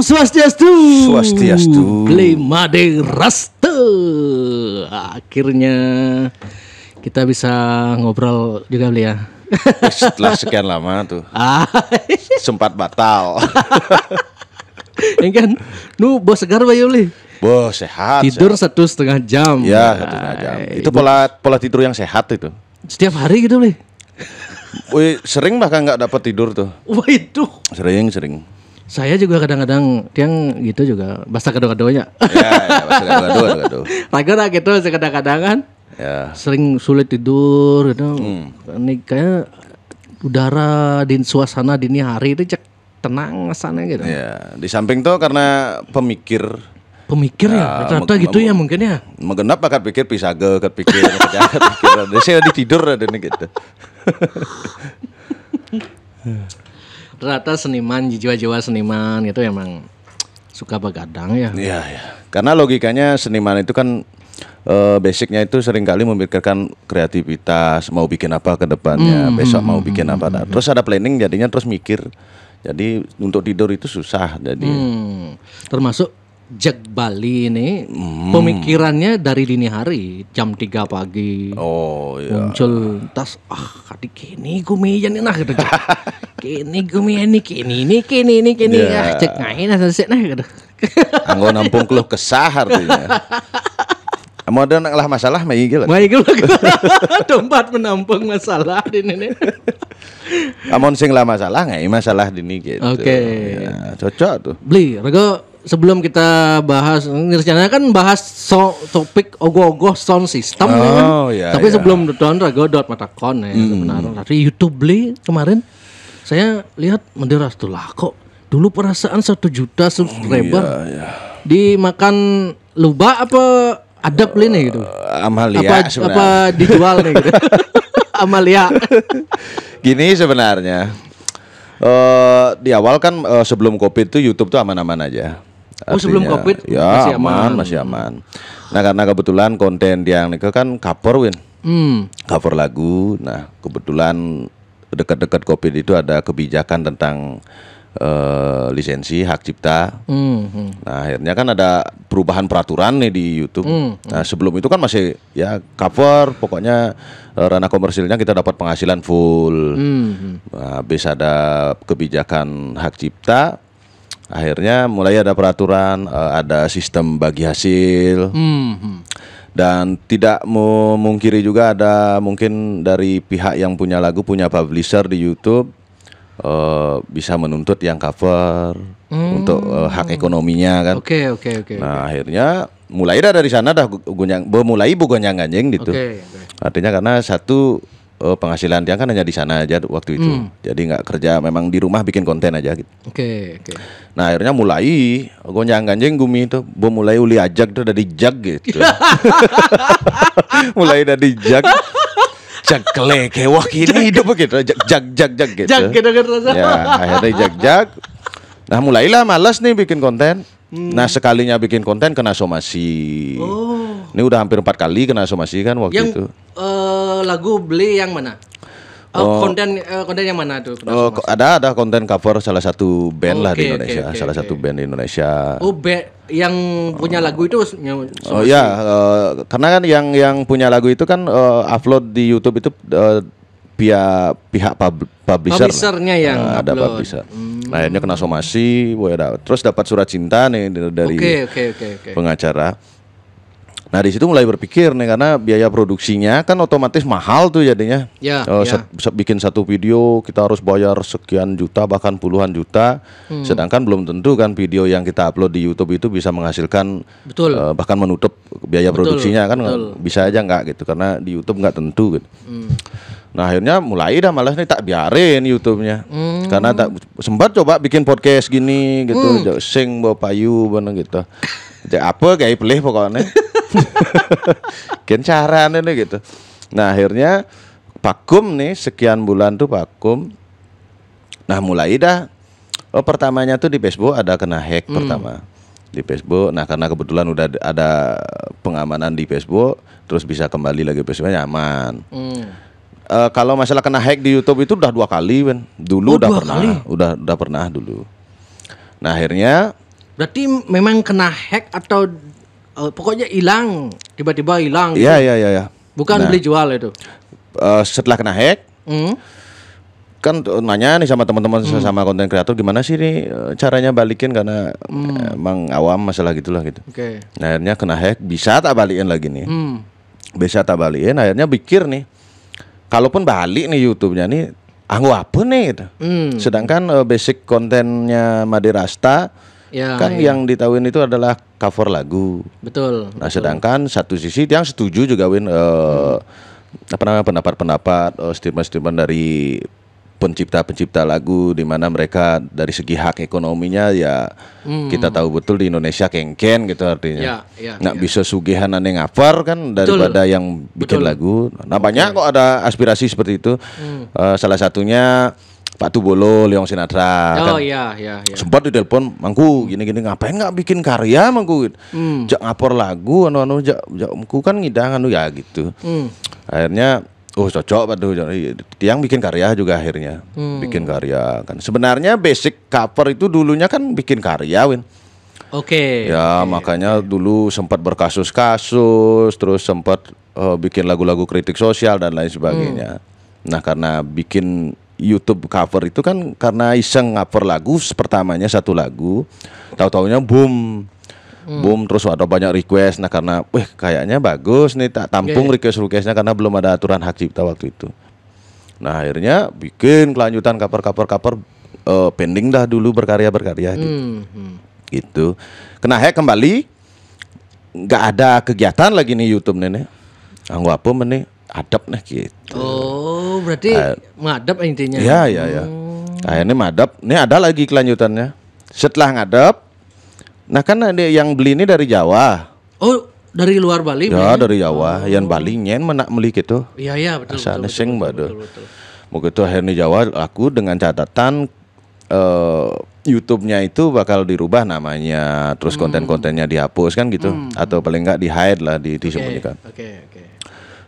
Swastiastu. Swastiastu. Beli Made Raste. Akhirnya kita bisa ngobrol juga beli ya. Setelah sekian lama tuh sempat batal. Ini kan, bos segar bayu beli. Bos sehat. Tidur 1,5 jam. Ya 1,5 jam. Itu pola tidur yang sehat itu. Setiap hari gitu beli. Wih, sering bahkan nggak dapat tidur tuh. Wah itu. Sering. Saya juga kadang-kadang tiang gitu juga. Basta kado-kadonya. Ya bahasa gado. Raga gitu kadang-kadang kan. Ya. Sering sulit tidur gitu. Ini kayak udara di suasana dini hari itu cek tenang sana gitu. Ya, di samping tuh karena pemikir Ya, rata-rata gitu ya mungkin ya. Mengenap bakal pikir pisage, pikir saya di tidur ada nih gitu. Rata seniman, jiwa-jiwa seniman gitu emang suka begadang ya. Iya. Karena logikanya seniman itu kan basicnya itu seringkali memikirkan kreativitas, mau bikin apa ke depannya, besok mau bikin apa. Nah, terus ada planning jadinya terus mikir. Jadi untuk tidur itu susah jadi. Termasuk Jak Bali ini pemikirannya dari dini hari jam 3 pagi. Oh iya. Muncul tas kadik kini gumian nah gitu. Kini gumian kini. Ya. Cek ngain asal nah gitu. Anggo nampung keluh kesah artinya. Mau ada lah masalah mah iya lah. Tempat menampung masalah di ini. Amun sing lah masalah nggak masalah dini gitu. Oke. Ya, cocok tuh. Beli, Rego sebelum kita bahas, rencananya kan bahas topik ogoh-ogoh sound system ya kan. Iya. Tapi sebelum nonton Rego matakon ya sebenarnya. Dari YouTube beli kemarin saya lihat menderas tuh lah kok dulu perasaan 1 juta subscriber dimakan luba apa adab beli nih gitu. Amalia apa dijual nih gitu. Amalia. Gini sebenarnya di awal kan sebelum COVID tuh YouTube tuh aman-aman aja. Sebelum COVID ya masih aman. Nah karena kebetulan konten yang itu kan cover cover lagu. Nah kebetulan dekat-dekat COVID itu ada kebijakan tentang lisensi hak cipta. Nah akhirnya kan ada perubahan peraturan nih di YouTube. Nah sebelum itu kan masih ya cover, pokoknya ranah komersilnya kita dapat penghasilan full. Nah, habis ada kebijakan hak cipta, akhirnya mulai ada peraturan, ada sistem bagi hasil. Dan tidak memungkiri juga ada mungkin dari pihak yang punya lagu, punya publisher di YouTube bisa menuntut yang cover untuk hak ekonominya kan. Oke. Nah akhirnya mulai dari sana dah mulai bugonjang ganjing gitu. Artinya karena satu penghasilan dia kan hanya di sana aja waktu itu. Jadi nggak kerja, memang di rumah bikin konten aja gitu. Oke. Nah akhirnya mulai gonjang ganjing gumi itu, mulai uli ajak tuh dari jag gitu. Mulai dari jag. Jak wah kini hidup begitu jag gitu. Jak gitu kan rasa. Ya akhirnya jag. Nah mulailah malas nih bikin konten. Nah sekalinya bikin konten kena somasi. Ini udah hampir 4 kali kena somasi kan waktu itu. Lagu beli yang mana? Konten yang mana tuh? Ada konten cover salah satu band lah di Indonesia. Salah satu band di Indonesia. Yang punya lagu itu karena kan yang punya lagu itu kan upload di YouTube itu via pihak publisher. Publishernya yang ada publisher. Nah, akhirnya kena somasi, terus dapat surat cinta nih dari pengacara. Nah di situ mulai berpikir nih karena biaya produksinya kan otomatis mahal tuh jadinya. Bikin satu video kita harus bayar sekian juta bahkan puluhan juta. Sedangkan belum tentu kan video yang kita upload di YouTube itu bisa menghasilkan bahkan menutup biaya produksinya kan. Bisa aja nggak gitu karena di YouTube nggak tentu gitu. Nah akhirnya mulai dah malas nih tak biarin YouTube-nya. Karena tak sempat coba bikin podcast gini gitu, sing bawa payu bener gitu. Jadi apa kayak pilih pokoknya. Kencaran ini gitu. Nah akhirnya vakum nih sekian bulan tuh vakum. Nah mulai dah pertamanya tuh di Facebook ada kena hack pertama di Facebook. Nah karena kebetulan udah ada pengamanan di Facebook, terus bisa kembali lagi Facebooknya nyaman. Kalau masalah kena hack di YouTube itu udah 2 kali, Ben. Dulu udah pernah dulu. Nah akhirnya Berarti memang kena hack atau pokoknya hilang, tiba-tiba hilang. Iya, iya. Bukan beli jual itu. Setelah kena hack, kan nanya nih sama teman-teman sama konten kreator gimana sih nih caranya balikin karena emang awam masalah gitulah gitu. Oke. Nah, akhirnya kena hack, bisa tak balikin lagi nih. Bisa tak balikin, akhirnya pikir nih. Kalaupun balik nih YouTube-nya nih, anggo apa nih gitu. Sedangkan basic kontennya Madirasta kan yang ditahuin itu adalah cover lagu. Betul. Nah, sedangkan satu sisi yang setuju juga Win pendapat-pendapat statement-statement dari pencipta lagu di mana mereka dari segi hak ekonominya ya kita tahu betul di Indonesia kengken gitu artinya. Nggak bisa sugihan aneh ngapar kan daripada yang bikin lagu. Nah, banyak kok ada aspirasi seperti itu. Salah satunya Pak Tubolo, Leong Sinatra kan. Iya. Sempat ditelepon, "Mangku, gini-gini ngapain nggak bikin karya, Mangku?" Jak ngapor lagu jak mangku kan ngidang ya gitu. Akhirnya cocok Pak tuh. Tiang bikin karya juga akhirnya. Bikin karya kan. Sebenarnya basic cover itu dulunya kan bikin karya, Win. Makanya dulu sempat berkasus-kasus, terus sempat bikin lagu-lagu kritik sosial dan lain sebagainya. Nah, karena bikin YouTube cover itu kan karena iseng cover lagu pertamanya satu lagu, tahu-taunya boom terus ada banyak request. Nah, karena kayaknya bagus nih tak tampung requestnya karena belum ada aturan hak cipta waktu itu. Nah, akhirnya bikin kelanjutan cover pending dah dulu berkarya gitu. Gitu. Kena hack kembali, nggak ada kegiatan lagi nih YouTube nih. Anggo apa meneh adab nih gitu. Oh, berarti ngadap intinya. Iya. Akhirnya madap. Ini ada lagi kelanjutannya. Setelah ngadap, nah kan ada yang beli ini dari Jawa. Oh, dari luar Bali? Ya, dari Jawa. Yang Bali nyen menak beli gitu. Iya, betul. Asal neseng betul. Begitu akhirnya Jawa, aku dengan catatan YouTube-nya itu bakal dirubah namanya, terus konten-kontennya dihapus kan gitu, atau paling enggak di-hide lah, disembunyikan. Oke.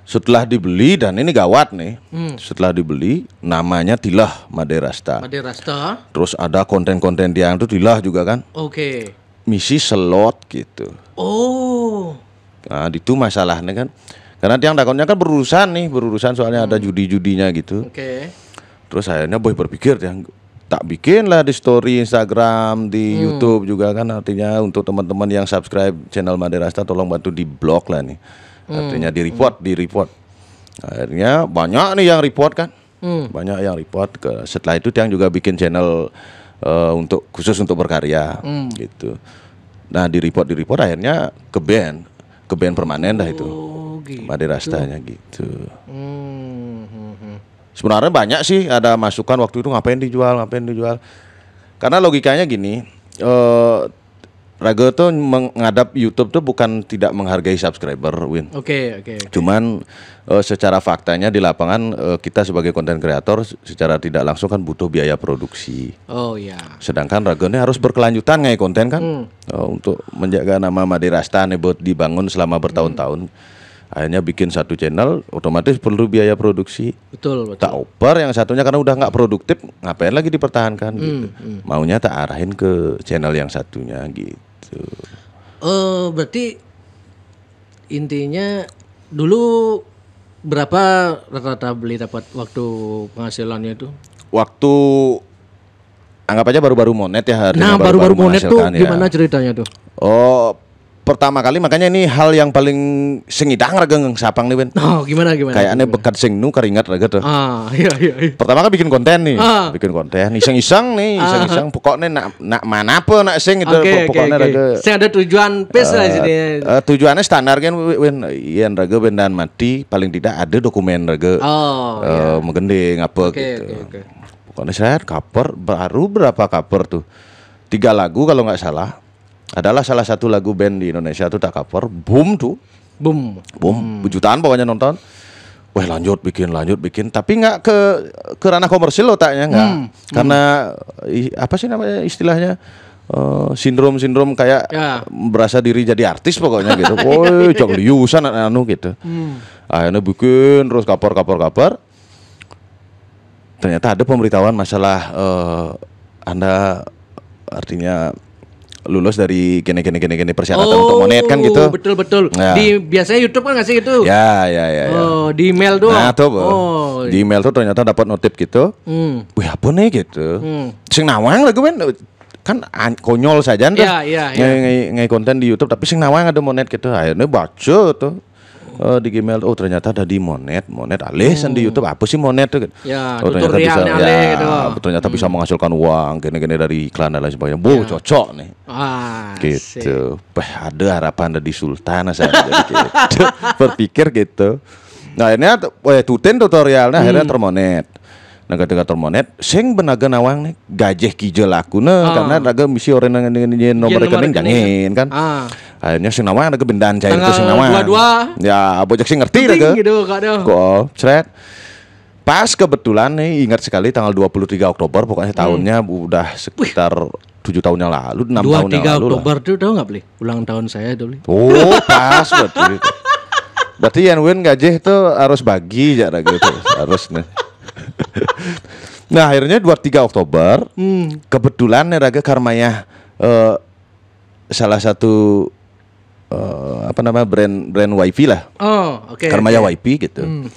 Setelah dibeli, dan ini gawat nih, setelah dibeli namanya Tilah Madirasta. Terus ada konten-konten yang itu Tilah juga kan. Oke. Misi slot gitu. Oh. Nah, itu masalahnya kan. Karena tiang dakonnya kan berurusan soalnya ada judi-judinya gitu. Oke. Terus akhirnya boy berpikir tak bikin lah di story Instagram, di YouTube juga kan, artinya untuk teman-teman yang subscribe channel Madirasta tolong bantu di blog lah nih. Artinya di report. Akhirnya banyak nih yang report kan. Banyak yang report. Setelah itu tiang juga bikin channel khusus untuk berkarya gitu. Nah, di report akhirnya ke band permanen dah itu. Gitu. Madirastanya gitu. Sebenarnya banyak sih ada masukan waktu itu ngapain dijual. Karena logikanya gini, Raga tuh menghadap YouTube tuh bukan tidak menghargai subscriber, Win. Oke. Cuman secara faktanya di lapangan kita sebagai konten kreator secara tidak langsung kan butuh biaya produksi. Oh iya. Sedangkan Raga ini harus berkelanjutan ngai konten kan, untuk menjaga nama Madirasta nih buat dibangun selama bertahun-tahun. Akhirnya bikin satu channel, otomatis perlu biaya produksi. Betul. Tak oper yang satunya karena udah nggak produktif, ngapain lagi dipertahankan gitu. Maunya tak arahin ke channel yang satunya gitu. Berarti intinya dulu berapa rata-rata beli dapat waktu penghasilannya itu? Waktu anggap aja baru-baru monet ya. Nah, baru-baru monet tuh gimana ceritanya tuh? Oh, pertama kali makanya ini hal yang paling sengidang Raga sapang nih, Ben. Oh, gimana? Kayaknya bekat sing nu keringat Raga tuh. Iya. Pertama kan bikin konten nih. Iseng-iseng pokoknya nak mana apa nak sing itu pokoknya Raga. Sing ada tujuan pes lah sini. Tujuannya standar kan Ben. Iya Raga bendan mati paling tidak ada dokumen Raga. Menggending apa gitu. Pokoknya saya cover baru berapa cover tuh? 3 lagu kalau nggak salah. Adalah salah satu lagu band di Indonesia tuh tak cover, boom, jutaan pokoknya nonton. Wah lanjut bikin, tapi nggak ke ranah komersil otaknya nggak, karena apa sih namanya istilahnya sindrom kayak berasa diri jadi artis pokoknya gitu. Woi jangan liusan anu gitu. Akhirnya bikin terus cover. Ternyata ada pemberitahuan masalah Anda artinya lulus dari gini persyaratan untuk monet kan gitu. Betul. Ya. Di biasanya YouTube kan ngasih itu. Ya. Oh, di email doang. Nah, tuh, di email tuh ternyata dapat notif gitu. Wih, apa nih gitu. Sing nawang lagu kan konyol saja dah. Ngai konten di YouTube tapi sing nawang ada monet gitu. Akhirnya baca tuh. Di Gmail ternyata ada di monet alisan di YouTube apa sih monet tuh gitu. Ya, ternyata bisa gitu. ternyata bisa menghasilkan uang gini dari iklan dan lain sebagainya. Cocok nih. Gitu. Ada harapan ada di Sultan saya jadi gitu. Berpikir gitu. Nah, akhirnya tutin tutorialnya akhirnya termonet. Nah, ketika termonet sing benaga nawang nih gajeh kijel aku karena naga misi orang dengan nomor rekening jangin kan. Akhirnya sing nawang naga bendan cair itu sing nawang. Ya, bocah sing ngerti naga. Gitu, kadang. Kok, cret. Pas kebetulan nih ingat sekali tanggal 23 Oktober pokoknya tahunnya udah sekitar 7 tahun yang lalu, 6 tahun yang lalu. 23 Oktober tuh tahu enggak, Bli? Ulang tahun saya itu, Bli. Oh, pas berarti. Berarti yang win gajeh tuh harus bagi ya gitu. Harus nih. Nah, akhirnya 23 Oktober kebetulan nih raga karmaya salah satu brand wifi lah. Karmaya wifi gitu.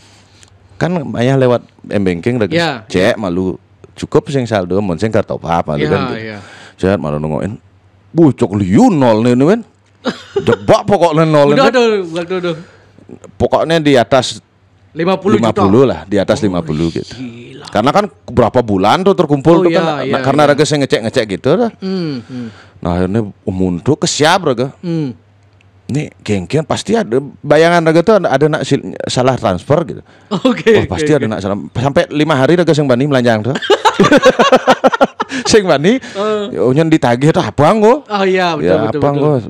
Kan maya lewat m-banking raga cek malu cukup sing saldo mun sing kartu apa malu kan gitu. Cek malu nungguin bucok liu nol nih kan. Jebak pokoknya nol. Udah. Pokoknya di atas 50 lah, di atas 50 gitu. Gila. Karena kan berapa bulan tuh terkumpul tuh kan. Karena raga saya ngecek gitu dah. Nah, akhirnya mundur kesiap raga. Nih gengkian pasti ada bayangan raga tuh ada nak salah transfer gitu. Pasti ada nak salah. Sampai 5 hari raga sing bani melanjang tuh. Sing bani nyen ditagih tuh abang kok. Betul.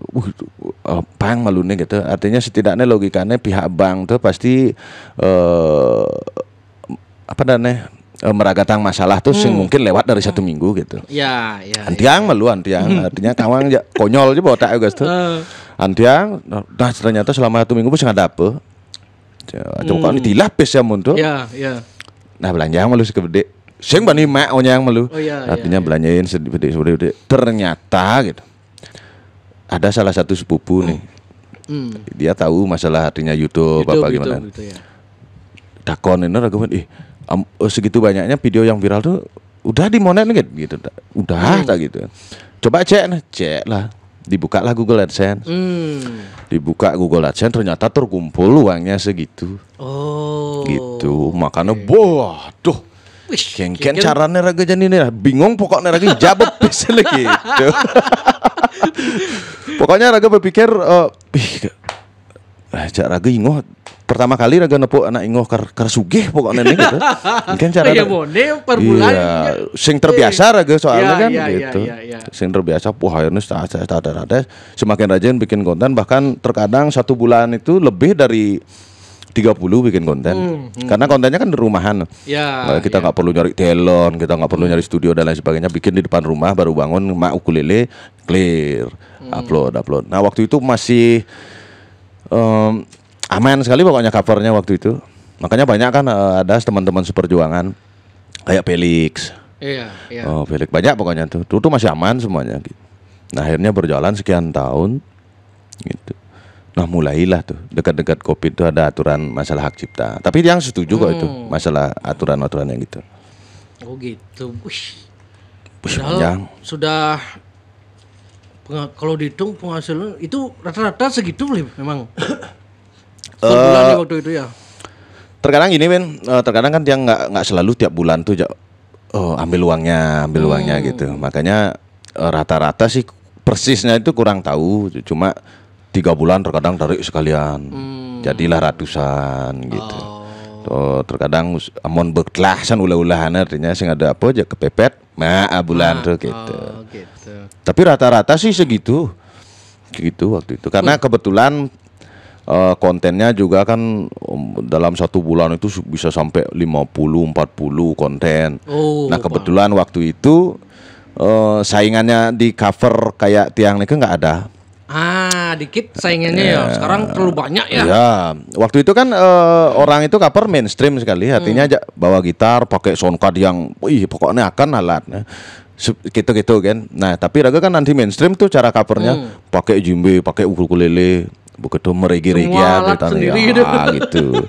Pang malune gitu. Artinya setidaknya logikanya pihak bank tuh pasti meragatang masalah tuh sing mungkin lewat dari 1 minggu gitu. Antiang artinya kawang konyol aja bawa tak guys tuh. Antiang nah ternyata selama 1 minggu sing ada apa. Coba ini dilapis ya mun tuh. Nah, belanja malu segede. Sing bani mak onyang malu. Artinya belanjain sedikit. Ternyata gitu. Ada salah satu sepupu nih. Dia tahu masalah artinya YouTube apa gimana. Dakon ini raguan segitu banyaknya video yang viral tuh udah dimonet gitu. Udah tak gitu. Coba cek lah. Dibuka lah Google AdSense. Dibuka Google AdSense ternyata terkumpul uangnya segitu. Gitu. Makanya waduh. Kengken caranya raga jadi nih bingung pokoknya raga jawab bisa lagi gitu. Pokoknya raga berpikir raga ingoh pertama kali raga nepuk anak ingoh kar sugih pokoknya nih gitu. Mungkin cara per bulan. Sing terbiasa raga soalnya kan gitu. Sing terbiasa akhirnya ada semakin rajin bikin konten bahkan terkadang 1 bulan itu lebih dari 30 bikin konten. Karena kontennya kan di rumahan. Kita nggak perlu nyari talent, kita nggak perlu nyari studio dan lain sebagainya. Bikin di depan rumah baru bangun mak ukulele clear, upload. Nah, waktu itu masih aman sekali pokoknya covernya waktu itu. Makanya banyak kan ada teman-teman seperjuangan kayak Felix. Felix banyak pokoknya tuh. Itu masih aman semuanya gitu. Nah, akhirnya berjalan sekian tahun gitu. Nah, mulailah tuh dekat-dekat Covid itu ada aturan masalah hak cipta. Tapi yang setuju kok itu masalah aturan-aturan yang gitu. Oh gitu. Sudah kalau dihitung penghasilan itu rata-rata segitu memang. Per bulannya waktu itu ya. Terkadang gini terkadang kan dia nggak selalu tiap bulan tuh ambil uangnya gitu. Makanya rata-rata sih persisnya itu kurang tahu. Cuma 3 bulan terkadang tarik sekalian. Jadilah ratusan gitu. Terkadang amon berkelasan ulah-ulahan artinya sing ada apa aja kepepet bulan tuh gitu. Tapi rata-rata sih segitu. Gitu waktu itu. Karena kebetulan kontennya juga kan dalam 1 bulan itu bisa sampai 50-40 konten. Nah, kebetulan waktu itu saingannya di cover kayak Tiang Nike nggak ada. Dikit saingannya ya. Sekarang terlalu banyak ya. Ya, waktu itu kan orang itu cover mainstream sekali. Artinya bawa gitar, pakai soundcard yang pokoknya akan alatnya. Gitu-gitu kan. Nah, tapi Raga kan anti mainstream tuh cara covernya pakai jimbe, pakai ukulele, begitu meregi-regian gitu.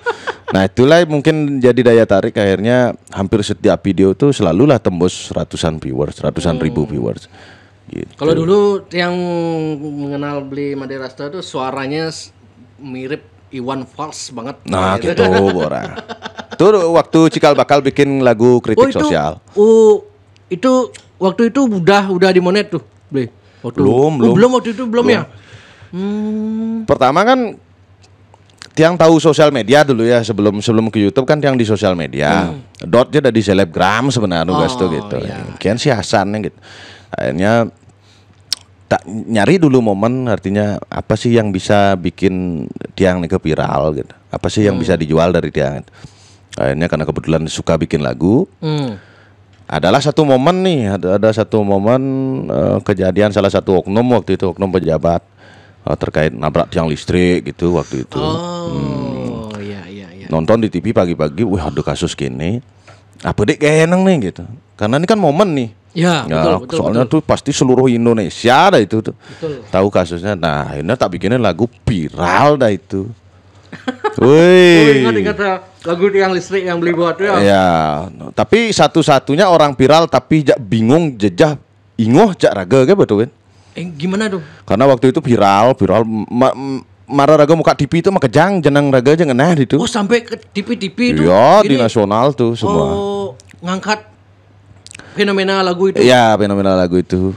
Nah, itulah mungkin jadi daya tarik akhirnya hampir setiap video tuh selalulah tembus ratusan ribu viewers. Gitu. Kalau dulu yang mengenal beli Maderasta tuh suaranya mirip Iwan Fals banget. Nah, gitu Bora. Tuh waktu Cikal Bakal bikin lagu kritik sosial. Itu waktu itu udah di Monet tuh, beli. Belum Waktu itu belum ya. Pertama kan Tiang tahu sosial media dulu ya sebelum ke YouTube kan Tiang di sosial media. Dot dia di selebgram sebenarnya gitu. Iya. Kian si Hasan gitu. Akhirnya tak nyari dulu momen artinya apa sih yang bisa bikin Tiang nih ke viral gitu. Apa sih yang bisa dijual dari Tiang gitu. Akhirnya karena kebetulan suka bikin lagu. Adalah satu momen nih, ada satu momen kejadian salah satu oknum waktu itu, oknum pejabat terkait nabrak tiang listrik gitu waktu itu. Iya. Nonton di TV pagi-pagi, wah ada kasus gini. Apa dek kayak eneng nih gitu. Karena ini kan momen nih. Ya, betul. Soalnya tuh pasti seluruh Indonesia dah itu tuh. Tahu kasusnya. Nah, akhirnya tak bikinin lagu viral dah itu. Wih. Ingat lagu tiang listrik yang beli buat ya. Ya, tapi satu-satunya orang viral tapi bingung jejah ingoh jak Raga kan betul kan? Gimana tuh? Karena waktu itu viral marah Raga muka TV itu mah kejang jenang Raga aja ngenah itu. Oh, sampai ke TV itu. Iya, di nasional tuh semua. Oh, ngangkat fenomena lagu itu. Iya, fenomena lagu itu.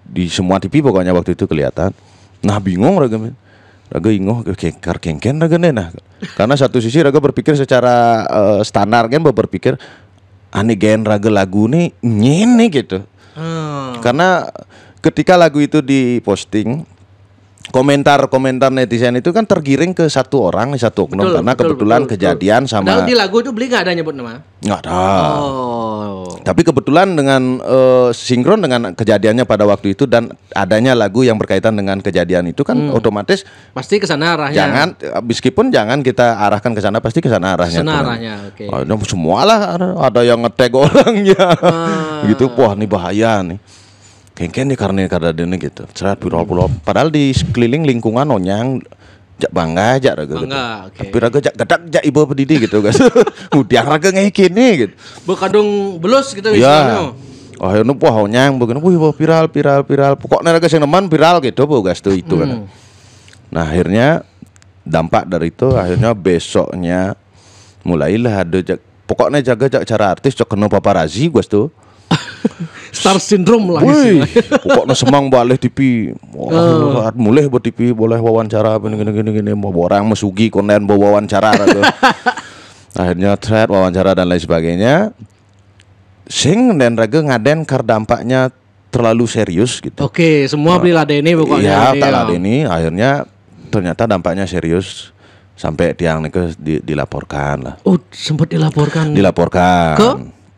Di semua TV pokoknya waktu itu kelihatan. Nah, bingung Raga ingoh kengken Raga nah. Karena satu sisi Raga berpikir secara standar kan berpikir aneh gen Raga lagu nih nyene gitu. Karena ketika lagu itu diposting komentar netizen itu kan tergiring ke satu orang, satu oknum karena kebetulan kejadian sama. Padahal di lagu itu beli nggak ada nyebut nama? Nggak ada. Tapi kebetulan dengan sinkron dengan kejadiannya pada waktu itu dan adanya lagu yang berkaitan dengan kejadian itu kan otomatis pasti ke sana arahnya. Jangan meskipun jangan kita arahkan ke sana pasti ke sana arahnya. Oke. Semualah ada yang nge-tag orangnya. Gitu, wah ini bahaya nih. Kengken nih karena ini gitu. Cerat pulau-pulau. Padahal di sekeliling lingkungan onyang jak bangga jak Raga gitu. Tapi Raga jak gedak jak ibu pendidik gitu guys. Udah Raga ngeikin nih gitu. Bekadung belus gitu istilahnya. Akhirnya wah onyang begini. Wah viral. Pokoknya Raga sing nemen viral gitu bu guys tuh itu kan. Nah akhirnya dampak dari itu akhirnya besoknya mulailah ada pokoknya jaga cara artis cok kena paparazi guys tuh. Star syndrome lah pokoknya semang balik TV. Mulai buat TV boleh wawancara gini mau orang mesugi konten bawa wawancara gitu. Akhirnya thread wawancara dan lain sebagainya. Sing dan Raga ngaden kar dampaknya terlalu serius gitu. Oke, semua beli ladeni pokoknya. Iya, tak ladeni. Akhirnya ternyata dampaknya serius sampai tiang ke dilaporkan lah. Oh, sempat dilaporkan. Ke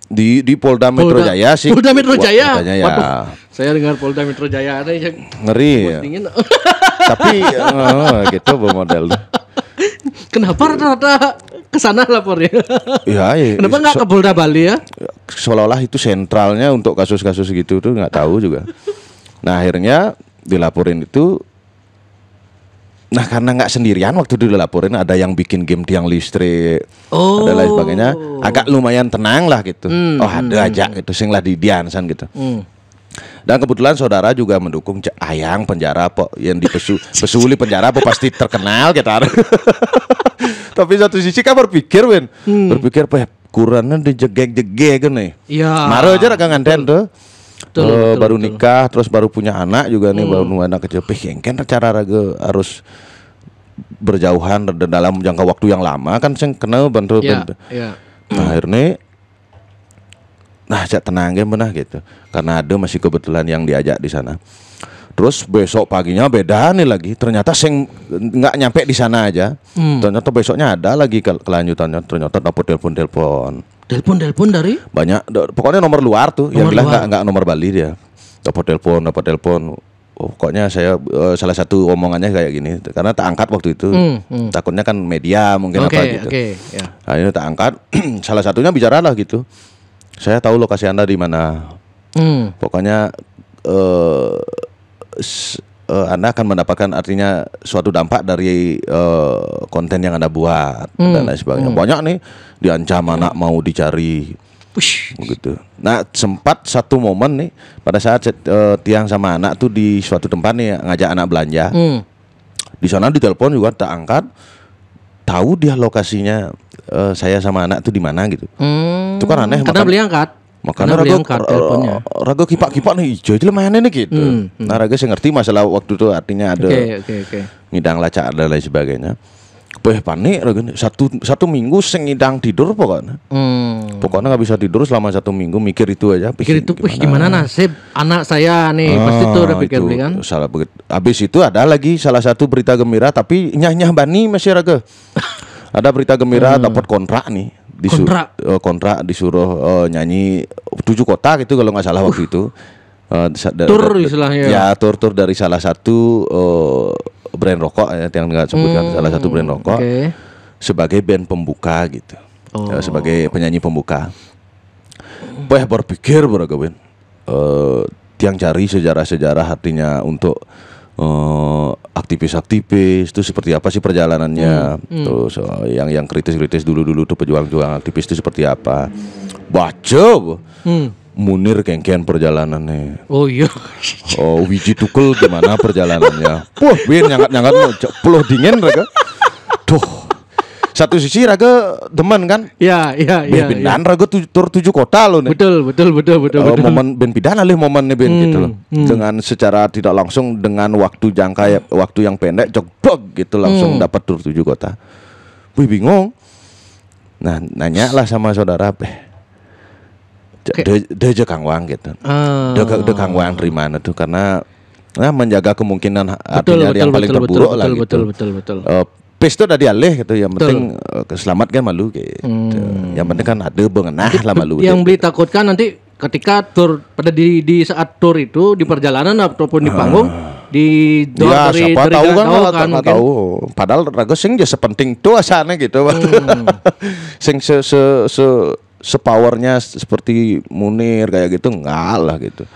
di Polda Metro Jaya sih. Polda Metro Jaya. Waduh, saya dengar Polda Metro Jaya ada yang ngeri ya. Tapi gitu model. Kenapa rata-rata kesana lapornya? Ya. Kenapa nggak ke Polda Bali ya? Seolah-olah itu sentralnya untuk kasus-kasus gitu tuh nggak tahu juga. Nah akhirnya dilaporin itu. Nah karena nggak sendirian waktu dilaporin ada yang bikin game tiang listrik, ada lain sebagainya, agak lumayan tenang lah gitu. Ada aja gitu, sing lah di Diansan gitu. Dan kebetulan saudara juga mendukung ayang penjara po yang pesuli penjara po pasti terkenal kita. Tapi satu sisi kan berpikir berpikir kurannya dijegek kan nih. Iya. Maro aja agak nganten tuh. Baru nikah terus baru punya anak juga nih baru anak kecil kan cara Raga harus berjauhan dan dalam jangka waktu yang lama kan sing kenal bantu. Nah akhirnya jak tenang benar gitu karena ada masih kebetulan yang diajak di sana. Terus besok paginya beda nih lagi ternyata sing nggak nyampe di sana aja. Ternyata besoknya ada lagi kelanjutannya ternyata dapat telepon dari banyak pokoknya nomor luar tuh yang bilang nggak nomor Bali dia dapat telepon pokoknya saya salah satu omongannya kayak gini karena tak angkat waktu itu takutnya kan media mungkin apa gitu Nah ini tak angkat salah satunya bicara lah gitu saya tahu lokasi Anda di mana Pokoknya Anda akan mendapatkan artinya suatu dampak dari konten yang Anda buat dan lain sebagainya. Banyak nih diancam anak mau dicari. Begitu. Nah, sempat satu momen nih pada saat Tiang sama anak tuh di suatu tempat nih ngajak anak belanja. Di sana ditelepon juga tak angkat. Tahu dia lokasinya saya sama anak tuh di mana gitu. Itu kan aneh. Karena beli angkat. Makanya raga kipak-kipak nih hijau itu mana nih gitu. Nah raga saya ngerti masalah waktu itu artinya ada ngidang lacak dan lain sebagainya. Panik raga satu minggu ngidang tidur pokoknya. Pokoknya nggak bisa tidur selama 1 minggu mikir itu aja. Pikir itu gimana nasib anak saya nih pasti tuh udah pikir kan. Salah begitu. Habis itu ada lagi salah satu berita gembira tapi nyah bani masih raga. Ada berita gembira dapat kontrak nih. Kontrak disuruh nyanyi 7 kota gitu kalau nggak salah waktu itu. Tur istilahnya. Ya tur dari salah satu brand rokok ya yang nggak sebutkan salah satu brand rokok sebagai band pembuka gitu. Sebagai penyanyi pembuka. Berpikir beragam Tiang cari sejarah-sejarah artinya untuk aktivis-aktivis itu seperti apa sih perjalanannya. Terus yang kritis-kritis dulu tuh pejuang-pejuang aktivis itu seperti apa. Baca Munir kengken perjalanannya. Oh iya. Wiji Tukul gimana perjalanannya. Wah, bin nyangat peluh dingin raga. Tuh. Satu sisi raga demen kan? Iya. Pindahan raga tur 7 kota loh nih. Betul. Momen ben pindahan alih momennya ben gitu loh. Dengan secara tidak langsung dengan waktu waktu yang pendek jog gitu langsung dapat tur 7 kota. Wih bingung. Nah, nanya lah sama saudara Deja Kang Wang gitu. De Kang Wang terima itu karena menjaga kemungkinan artinya yang paling terburuk lah gitu. Betul. Pes itu udah dialih gitu, yang penting selamat kan malu gitu. Yang penting kan ada bengenah lah malu. Yang beli takutkan nanti ketika tur pada di saat tur itu di perjalanan ataupun di panggung di ya, siapa tahu kan nggak tahu. Padahal raga sing aja sepenting itu asalnya gitu. Sing sepowernya seperti Munir kayak gitu enggak lah gitu.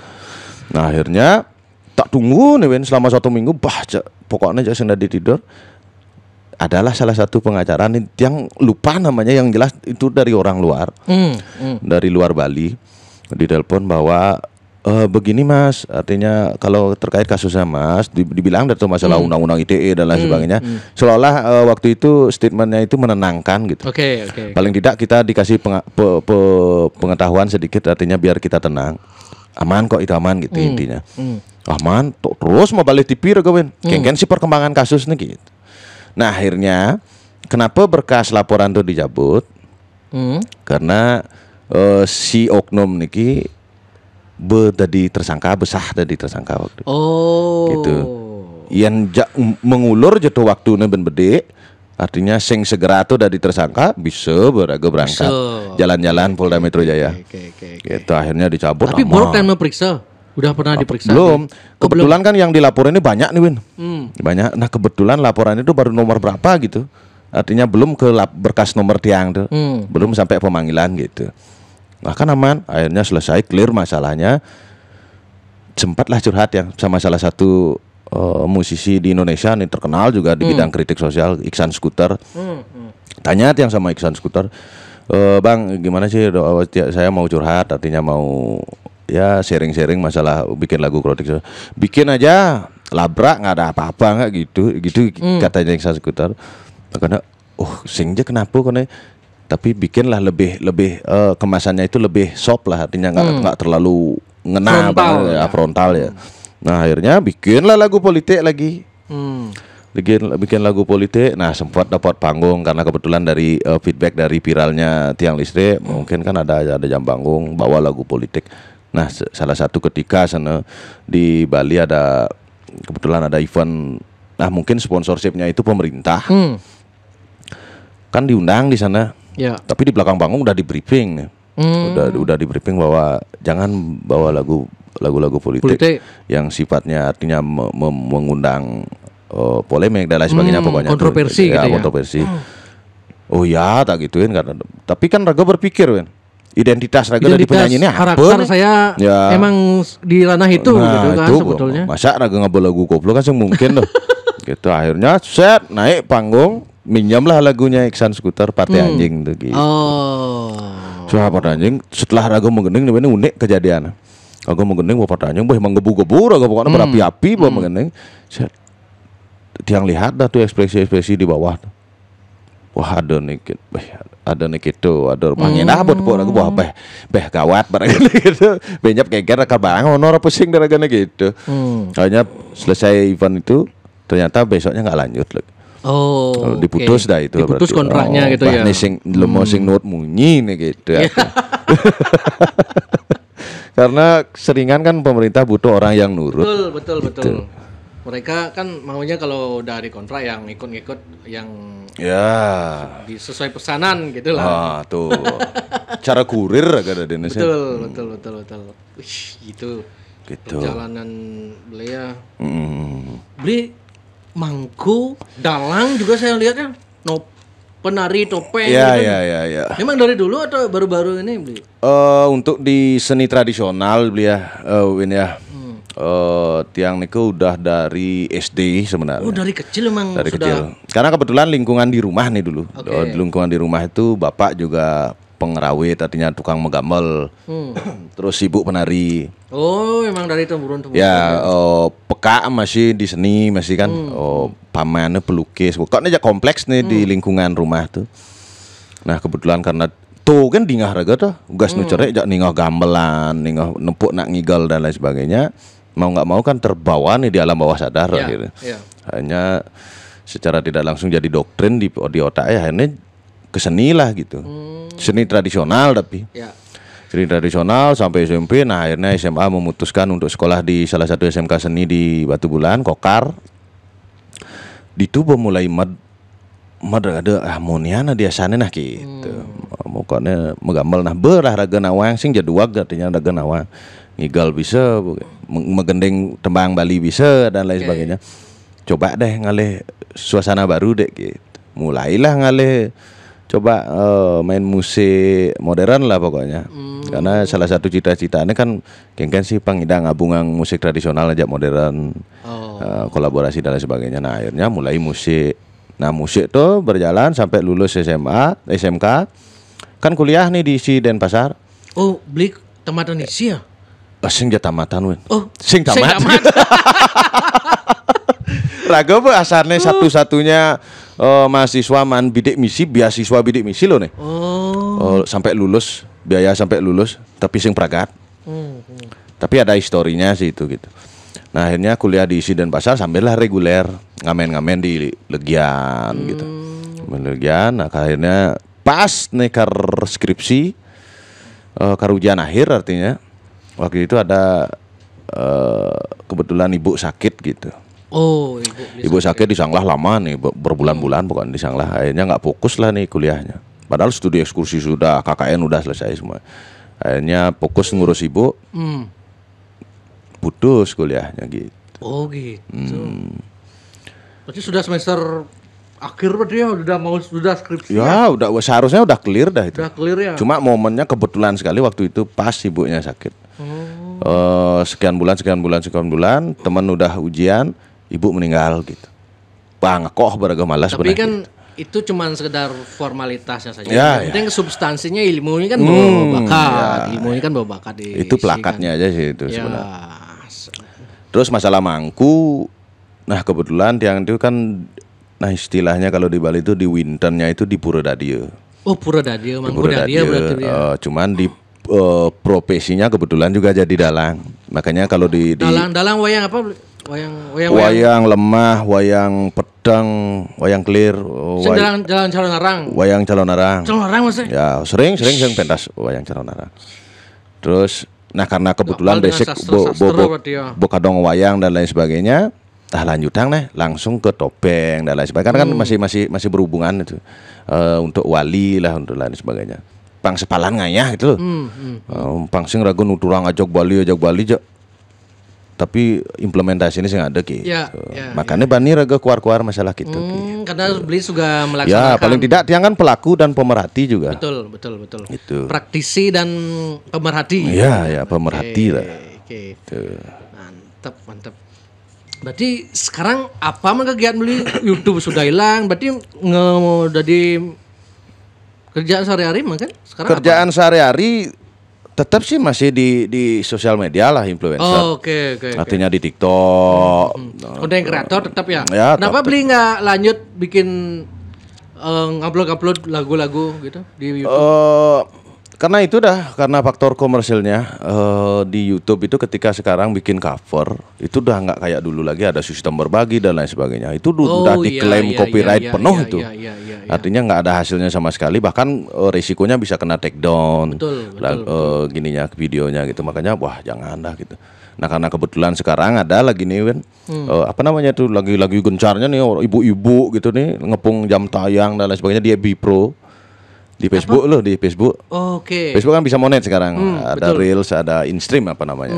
Nah akhirnya tak tunggu nih Ben selama 1 minggu pokoknya jangan sudah tidur. Adalah salah satu pengacara nih yang lupa namanya, yang jelas itu dari orang luar, dari luar Bali, ditelepon bahwa begini Mas, artinya kalau terkait kasusnya Mas, dibilang dari masalah undang-undang ITE dan lain sebagainya, seolah waktu itu statementnya itu menenangkan gitu. Oke. Paling tidak kita dikasih pengetahuan sedikit, artinya biar kita tenang, aman kok itu aman gitu intinya. Aman, terus mau balik TV regawen, kengken si perkembangan kasus nih gitu. Nah akhirnya kenapa berkas laporan itu dicabut? Karena si oknum niki tadi tersangka waktu. Gitu. Yang mengulur jatuh waktu ben bede, artinya sing segera tuh dari tersangka bisa berangkat jalan-jalan Polda Metro Jaya. Gitu akhirnya dicabut. Tapi baru time memeriksa. Udah pernah diperiksa? Belum. Kebetulan kan yang dilaporin ini banyak nih Win. Banyak. Nah kebetulan laporan itu baru nomor berapa gitu. Artinya belum ke berkas nomor tiang tuh. Belum sampai pemanggilan gitu. Nah kan aman. Akhirnya selesai, clear masalahnya. Sempatlah curhat yang sama salah satu musisi di Indonesia nih terkenal juga di bidang kritik sosial, Iksan Skuter. Tanya yang sama Iksan Skuter, Bang gimana sih saya mau curhat, artinya mau ya sharing-sharing masalah bikin lagu kritik. Bikin aja, labrak nggak ada apa-apa nggak gitu katanya Iksan Skuter. Karena singnya kenapa kone? Tapi bikinlah lebih kemasannya itu lebih soft lah, artinya nggak terlalu ngena frontal ya. Nah akhirnya bikinlah lagu politik lagi. Bikin lagu politik. Nah sempat dapat panggung karena kebetulan dari feedback dari viralnya tiang listrik, mungkin kan ada jam panggung bawa lagu politik. Nah salah satu ketika sana di Bali kebetulan ada event. Nah mungkin sponsorshipnya itu pemerintah. Kan diundang di sana. Ya. Tapi di belakang panggung udah di briefing nih. Udah di briefing bahwa jangan bawa lagu-lagu politik yang sifatnya artinya mengundang polemik dan lain sebagainya, pokoknya kontroversi gitu ya, gitu ya. kontroversi. Oh ya tak gituin kan. Tapi kan raga berpikir kan. identitas raga dari penyanyi ini apa karakter nih? saya Ya. emang di ranah itu gitu kan itu, sebetulnya. masa raga ngebel lagu koplo kan mungkin loh. Gitu akhirnya set naik panggung minjamlah lagunya Iksan Skuter Partai Anjing tuh gitu. Oh. Soal Partai Anjing setelah raga menggending ini unik kejadian. Raga menggending bawa Partai Anjing emang gebu-gebu raga pokoknya berapi-api bawa menggending. Set tiang lihat dah tuh ekspresi-ekspresi di bawah tuh. Wah ada nih gitu, ada pangin buat aku wah beh gawat barangkali gitu. Benyap geger kabang honor pusing daragana gitu. Hanya selesai event itu ternyata besoknya nggak lanjut lagi. Oh. Diputus dah itu. Diputus berarti. kontraknya gitu ya. Nih sing lemo sing nut munyi nih gitu. Karena seringan kan pemerintah butuh orang yang nurut. Betul. Mereka kan maunya kalau dari kontrak yang ikut-ikut yang sesuai pesanan gitu lah. Ah, tuh. Cara kurir agak ada di Indonesia. Betul. Wih, gitu. Perjalanan beliau. Beli mangku, dalang juga saya lihat kan. Penari topeng Iya. Memang dari dulu atau baru-baru ini beli? Untuk di seni tradisional beliau Win ya. Tiang niku udah dari SD sebenarnya. Oh, dari kecil emang dari sudah. Kecil. Karena kebetulan lingkungan di rumah nih dulu. Di lingkungan di rumah itu bapak juga pengerawit, artinya tukang megamel. Terus ibu penari. Oh, memang dari temurun. Ya, peka masih di seni masih kan. Pamannya pelukis. Pokoknya aja kompleks nih di lingkungan rumah tuh. Nah, kebetulan karena tuh kan dingah raga tuh, gas nucerek jak ningah gamelan, ningah nempuk nak ngigal dan lain sebagainya. Mau nggak mau kan terbawa nih di alam bawah sadar akhirnya. Hanya secara tidak langsung jadi doktrin di otak ya akhirnya keseni lah gitu. Seni tradisional tapi. Seni tradisional sampai SMP. Nah akhirnya SMA memutuskan untuk sekolah di salah satu SMK seni di Batu Bulan, Kokar. Di itu mulai ada harmoniana dia sana nah gitu. Pokoknya megamel nah berah raga nawang sing jaduag artinya raga nawang. Ngigal bisa, megendeng tembang Bali bisa dan lain sebagainya. Coba deh ngalih suasana baru deh gitu. Mulailah ngalih coba main musik modern lah pokoknya. Karena salah satu cita-citanya kan kengken sih pangidang ngabungang musik tradisional aja modern. Kolaborasi dan lain sebagainya. Nah, akhirnya mulai musik. Nah, musik tuh berjalan sampai lulus SMA, SMK. Kan kuliah nih di Denpasar. Oh, beli tamatan isi ya? Sing tamatan win. Oh, sing tamat. Raga bu asalnya satu-satunya mahasiswa bidik misi, beasiswa bidik misi loh nih. Sampai lulus, biaya sampai lulus, tapi sing pragat. Tapi ada historinya sih itu gitu. Nah akhirnya kuliah di Denpasar sambillah reguler ngamen-ngamen di Legian gitu. Legian, nah akhirnya pas nih skripsi, karujian akhir artinya. Waktu itu ada kebetulan ibu sakit gitu. Oh, ibu sakit disanglah lama nih berbulan-bulan bukan disanglah. Akhirnya nggak fokus lah nih kuliahnya. Padahal studi ekskursi sudah, KKN udah selesai semua. Akhirnya fokus ngurus ibu. Putus kuliahnya gitu. Oh gitu. Berarti sudah semester akhir berarti ya sudah skripsi. Ya, udah seharusnya udah clear dah itu. Udah clear ya. Cuma momennya kebetulan sekali waktu itu pas ibunya sakit. Sekian bulan teman udah ujian, ibu meninggal gitu. Bang kok beragam malas. Tapi kan itu cuma sekedar formalitasnya saja. Ya, penting substansinya ilmu ini kan bawa bakat. Ilmu ini kan bawa bakat di itu plakatnya aja sih itu ya. Sebenarnya. Terus masalah mangku, nah kebetulan tiang itu kan, nah istilahnya kalau di Bali itu di winternya itu di Pura Dadio. Oh Pura Dadio, Mangku Dadio berarti ya. Cuman di profesinya kebetulan juga jadi dalang. Makanya kalau di dalang wayang apa? Wayang lemah, wayang pedang, wayang clear, jalan calon arang. Wayang calon arang. Calon arang maksudnya? Ya, sering pentas wayang calon arang. Terus nah karena kebetulan basic bokadong wayang dan lain sebagainya, lanjutang langsung ke topeng dan lain sebagainya. Kan masih berhubungan itu. Untuk wali lah untuk lain sebagainya. Pang sepalan ngayah gitu loh. Pang sing ragu nuturang ajok Bali tapi implementasi ini sih nggak ada gitu. Ya, Makanya Bani rega keluar-keluar masalah gitu. Karena beli juga Ya melaksanakan. paling tidak dia kan pelaku dan pemerhati juga. Betul. Itu. Praktisi dan pemerhati. Iya, pemerhati lah. Oke. Mantap. Berarti sekarang apa kegiatan beli YouTube sudah hilang, berarti udah di kerjaan sehari-hari kan? Sekarang Kerjaan sehari-hari tetap sih masih di sosial media lah influencer. Oh, oke. Artinya di TikTok. Konten kreator tetap ya. Ya, Kenapa beli nggak lanjut bikin ngupload lagu-lagu gitu di YouTube? Karena itu karena faktor komersilnya di YouTube itu ketika sekarang bikin cover itu udah nggak kayak dulu lagi ada sistem berbagi dan lain sebagainya. Itu udah diklaim copyright penuh itu. Artinya nggak ada hasilnya sama sekali, bahkan risikonya bisa kena take down. Betul. Gininya videonya gitu. Makanya wah jangan dah gitu. Nah karena kebetulan sekarang ada lagi nih apa namanya tuh lagi gencarnya nih ibu-ibu gitu nih ngepung jam tayang dan lain sebagainya di FB Pro. Di Facebook loh, di Facebook. Oke. Facebook kan bisa monet sekarang. Ada betul. Reels, ada InStream apa namanya.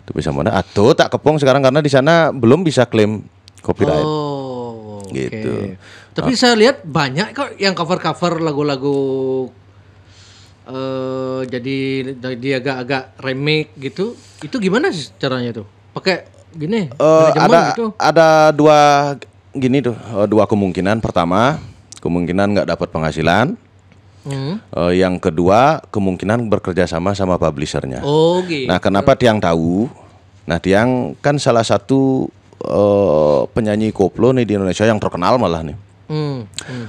Itu bisa monet. Atau tak kepung sekarang karena di sana belum bisa klaim copyright. Oh, gitu. Tapi saya lihat banyak kok yang cover-cover lagu-lagu jadi agak-agak remake gitu. Itu gimana sih caranya tuh? Pakai gini? Ada dua kemungkinan. Pertama, kemungkinan nggak dapat penghasilan. Yang kedua kemungkinan bekerja sama publishernya. Oh gitu. Nah kenapa Tiang tahu? Nah Tiang kan salah satu penyanyi koplo nih di Indonesia yang terkenal malah nih.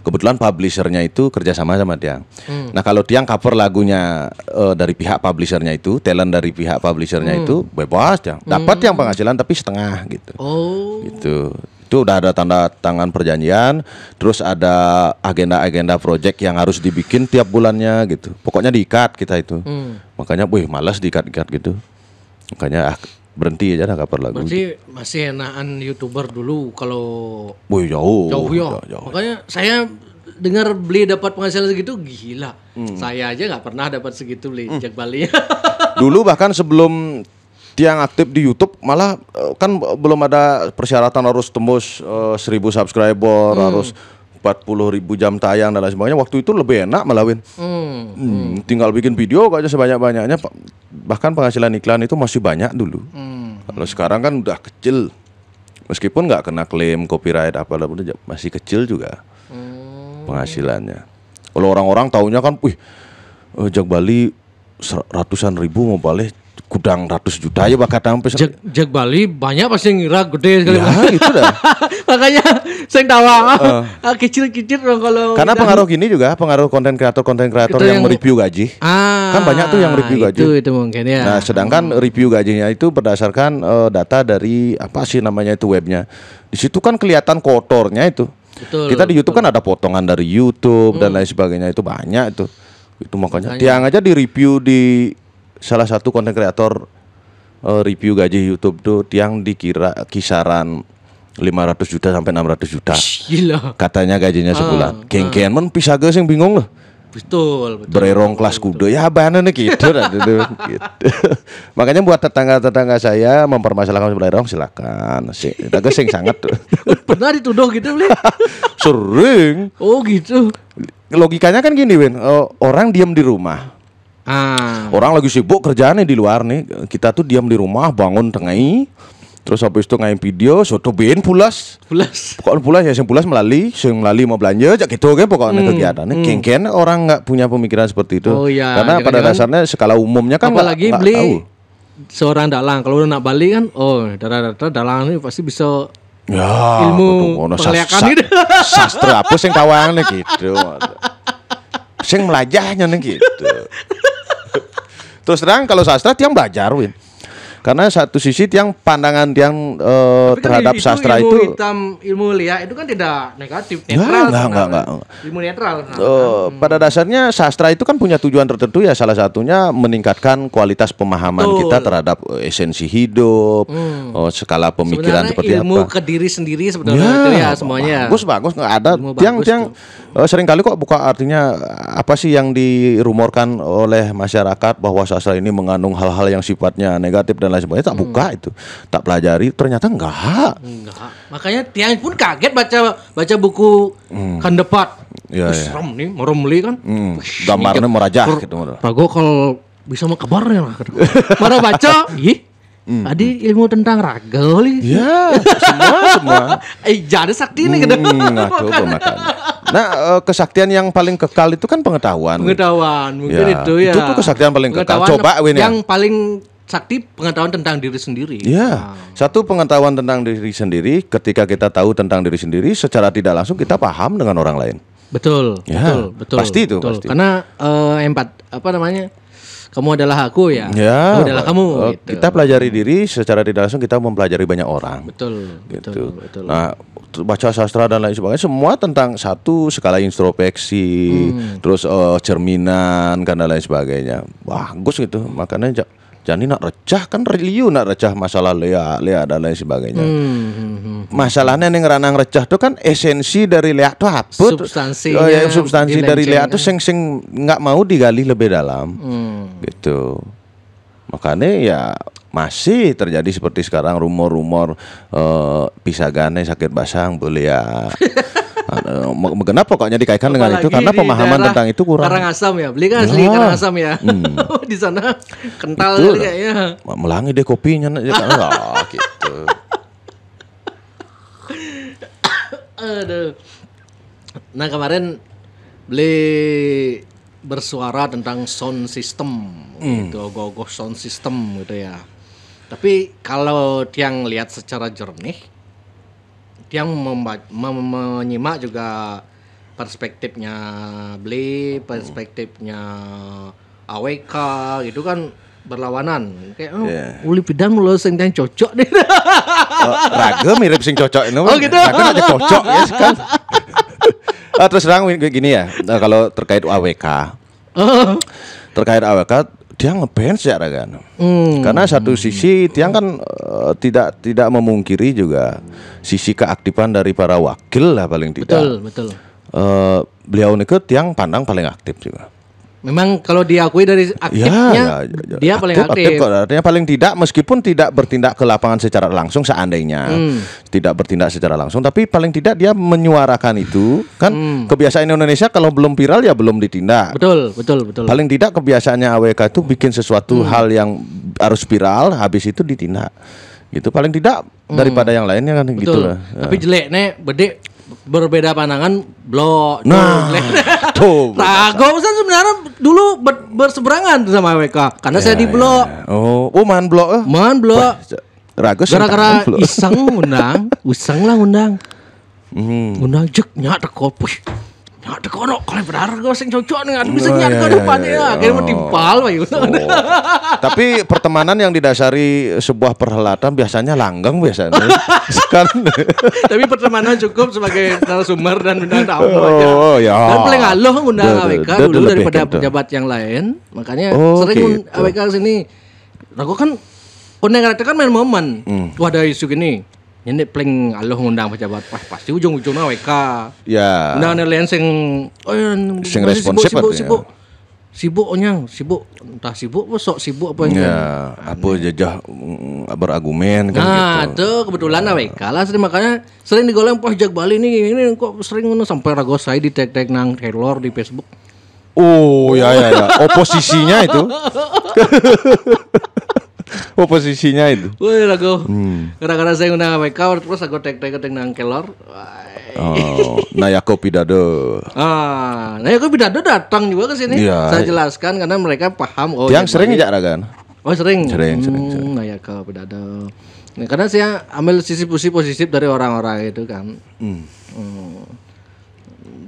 Kebetulan publishernya itu kerja sama Tiang. Nah kalau Tiang cover lagunya dari pihak publishernya itu, talent dari pihak publishernya itu bebas Tiang. Dapat yang penghasilan tapi setengah gitu. Oh. Gitu. Itu udah ada tanda tangan perjanjian, terus ada agenda-agenda project yang harus dibikin tiap bulannya gitu. Pokoknya diikat kita itu. Makanya, malas diikat-ikat gitu. Makanya berhenti aja dah cover lagu. Berarti masih enakan YouTuber dulu kalau jauh ya. Makanya saya dengar beli dapat penghasilan segitu gila. Saya aja nggak pernah dapat segitu beli Jak Bali. Dulu bahkan sebelum Tiang aktif di YouTube malah kan belum ada persyaratan harus tembus 1.000 subscriber, harus 40.000 jam tayang dan lain sebagainya. Waktu itu lebih enak malah tinggal bikin video aja sebanyak-banyaknya. Bahkan penghasilan iklan itu masih banyak dulu. Kalau sekarang kan udah kecil. Meskipun nggak kena klaim copyright apalah masih kecil juga penghasilannya. Kalau orang-orang taunya kan, Jak Bali ratusan ribu mau balik gudang ratus juta ya bakal sampai Jak Bali banyak pasti ngira gede sekali. Ya itu dah. Makanya saya tawa kecil-kecil dong kalau. Karena pengaruh konten kreator yang mereview gaji. Kan banyak tuh yang review gaji. Itu mungkin ya. Nah, sedangkan review gajinya itu berdasarkan data dari apa sih namanya itu webnya. Di situ kan kelihatan kotornya itu. Betul, kita di YouTube kan ada potongan dari YouTube dan lain sebagainya itu banyak itu. Itu makanya Tiang aja di review di salah satu konten kreator review gaji YouTube tuh Tiang dikira kisaran 500 juta sampai 600 juta. Gila. Katanya gajinya sebulan. Geng-gengan men pisaga sing bingung loh. Betul. Bererong kelas kuda ya banane gitu gitu. Makanya buat tetangga-tetangga saya mempermasalahkan bererong silakan. Sing sangat tuh. Pernah dituduh gitu beli? Sering. Oh gitu. Logikanya kan gini Win, orang diam di rumah. Orang lagi sibuk kerjaannya di luar nih. Kita tuh diam di rumah, bangun tengai. Terus habis itu ngain video, soto bin pulas. Pokoknya pulas ya, sing pulas melalui mau belanja, aja gitu kan pokoknya kegiatannya. Kengken orang nggak punya pemikiran seperti itu. Oh, iya. Karena pada dasarnya skala umumnya kan apalagi nggak beli tahu. Seorang dalang, kalau udah nak Bali kan, data dalang ini pasti bisa ya, ilmu perliakan gitu. Sastra apa sing tawangnya gitu. Sing melajahnya nih gitu. Terus terang kalau sastra Tiang belajar Win. Karena satu sisi Tiang pandangan Tiang terhadap sastra itu ilmu liar itu kan tidak negatif, netral. Enggak. Ilmu netral. Pada dasarnya sastra itu kan punya tujuan tertentu ya, salah satunya meningkatkan kualitas pemahaman kita terhadap esensi hidup, skala pemikiran seperti apa. Ilmu ke diri sendiri sebenarnya itu ya semuanya. Bagus nggak ada. Tiang sering kali kok buka artinya apa sih yang dirumorkan oleh masyarakat bahwa sastra ini mengandung hal-hal yang sifatnya negatif dan lain sebagainya, tak buka itu, tak pelajari, ternyata enggak. Makanya Tiang pun kaget baca buku Kandepat. Ya, Serem nih, merem kan. Gambarnya merajah gitu. Rago kalau bisa mau kabarnya lah. Mana baca, tadi ilmu tentang raga li. Ya, semua. Jadi sakti ini gitu. Coba makan. Nah, kesaktian yang paling kekal itu kan pengetahuan. Mungkin itu ya. Itu tuh kesaktian paling kekal. Coba Win ya. Yang paling sakti pengetahuan tentang diri sendiri. Ya, satu pengetahuan tentang diri sendiri. Ketika kita tahu tentang diri sendiri, secara tidak langsung kita paham dengan orang lain. Betul. Pasti itu. Pasti. Karena kamu adalah aku ya. Aku adalah kamu. Gitu. Kita pelajari diri secara tidak langsung, kita mempelajari banyak orang. Betul. Nah, baca sastra dan lain sebagainya, semua tentang satu skala introspeksi, terus cerminan dan lain sebagainya. Bagus gitu. Makanya jadi nak recah kan reliu nak recah masalah lea dan lain sebagainya. Masalahnya yang ranang recah tuh kan esensi dari lea tuh apa? Substansi dari lea tuh sing nggak mau digali lebih dalam. Gitu. Makanya ya masih terjadi seperti sekarang rumor-rumor pisagane sakit basang boleh ya. Kenapa pokoknya dikaitkan dengan itu? Karena pemahaman tentang itu kurang. Karangasem ya, beli kan asli Karangasem ya. Di sana kental itu, kayaknya. Melangi deh kopinya gitu. Aduh. Nah kemarin beli bersuara tentang sound system, gitu, gogoh sound system gitu ya. Tapi kalau Tiang lihat secara jernih, Tiang menyimak juga perspektifnya beli, perspektifnya AWK gitu kan berlawanan. Kayak uli pidang lo sing cocok deh. Raga mirip sing cocok ini. Gitu. Raga aja cocok ya kan. Terus terang gini ya, kalau terkait AWK. Terkait AWK dia ngeband ya Ragan. Karena satu sisi Tiang kan tidak memungkiri juga sisi keaktifan dari para wakil lah paling tidak. Betul. Beliau ini Tiang pandang paling aktif juga. Memang kalau diakui dari aktifnya dia paling aktif. Artinya paling tidak meskipun tidak bertindak ke lapangan secara langsung seandainya tidak bertindak secara langsung, tapi paling tidak dia menyuarakan itu kan. Kebiasaan Indonesia kalau belum viral ya belum ditindak. Betul. Paling tidak kebiasaannya AWK itu bikin sesuatu hal yang harus viral, habis itu ditindak. Gitu paling tidak daripada yang lainnya kan. Betul. Gitu lah. Tapi jelek nih bede berbeda pandangan blok. Tuh. Rago kan sebenarnya dulu berseberangan sama AWK karena saya di blok. Man blok. Rago gara-gara iseng undang. Undang jek nyak teko. Ya teko no kalau benar gue sing cocok nih, bisa nyak ke depan ya. Akhirnya mentimpal wae. Tapi pertemanan yang didasari sebuah perhelatan biasanya langgeng biasanya. Kan. Tapi pertemanan cukup sebagai narasumber dan undang tamu aja. Ya. Dan paling aloh undang AWK dulu daripada pejabat yang lain. Makanya sering AWK sini. Aku kan undang kan main momen. Wah ada isu gini. Ini paling aloh ngundang pejabat pasti ujung-ujungnya AWK. Ya. Undang lain sing responsif sibuk entah sibuk apa sok sibuk apa yang apa jajah berargumen kan gitu. Itu kebetulan AWK lah makanya sering digolong pojok Bali ini kok sering sampai rago saya di tag nang Taylor di Facebook. Ya oposisinya itu. Oposisinya itu. Woi rago. Gara-gara saya undang AWK terus aku tag nang Taylor. Nayako Pidado. Nayako Pidado datang juga ke sini. Saya jelaskan karena mereka paham. Yang sering aja Ragan. Sering. Nayako Pidado. Nah, karena saya ambil sisi positif dari orang-orang itu kan.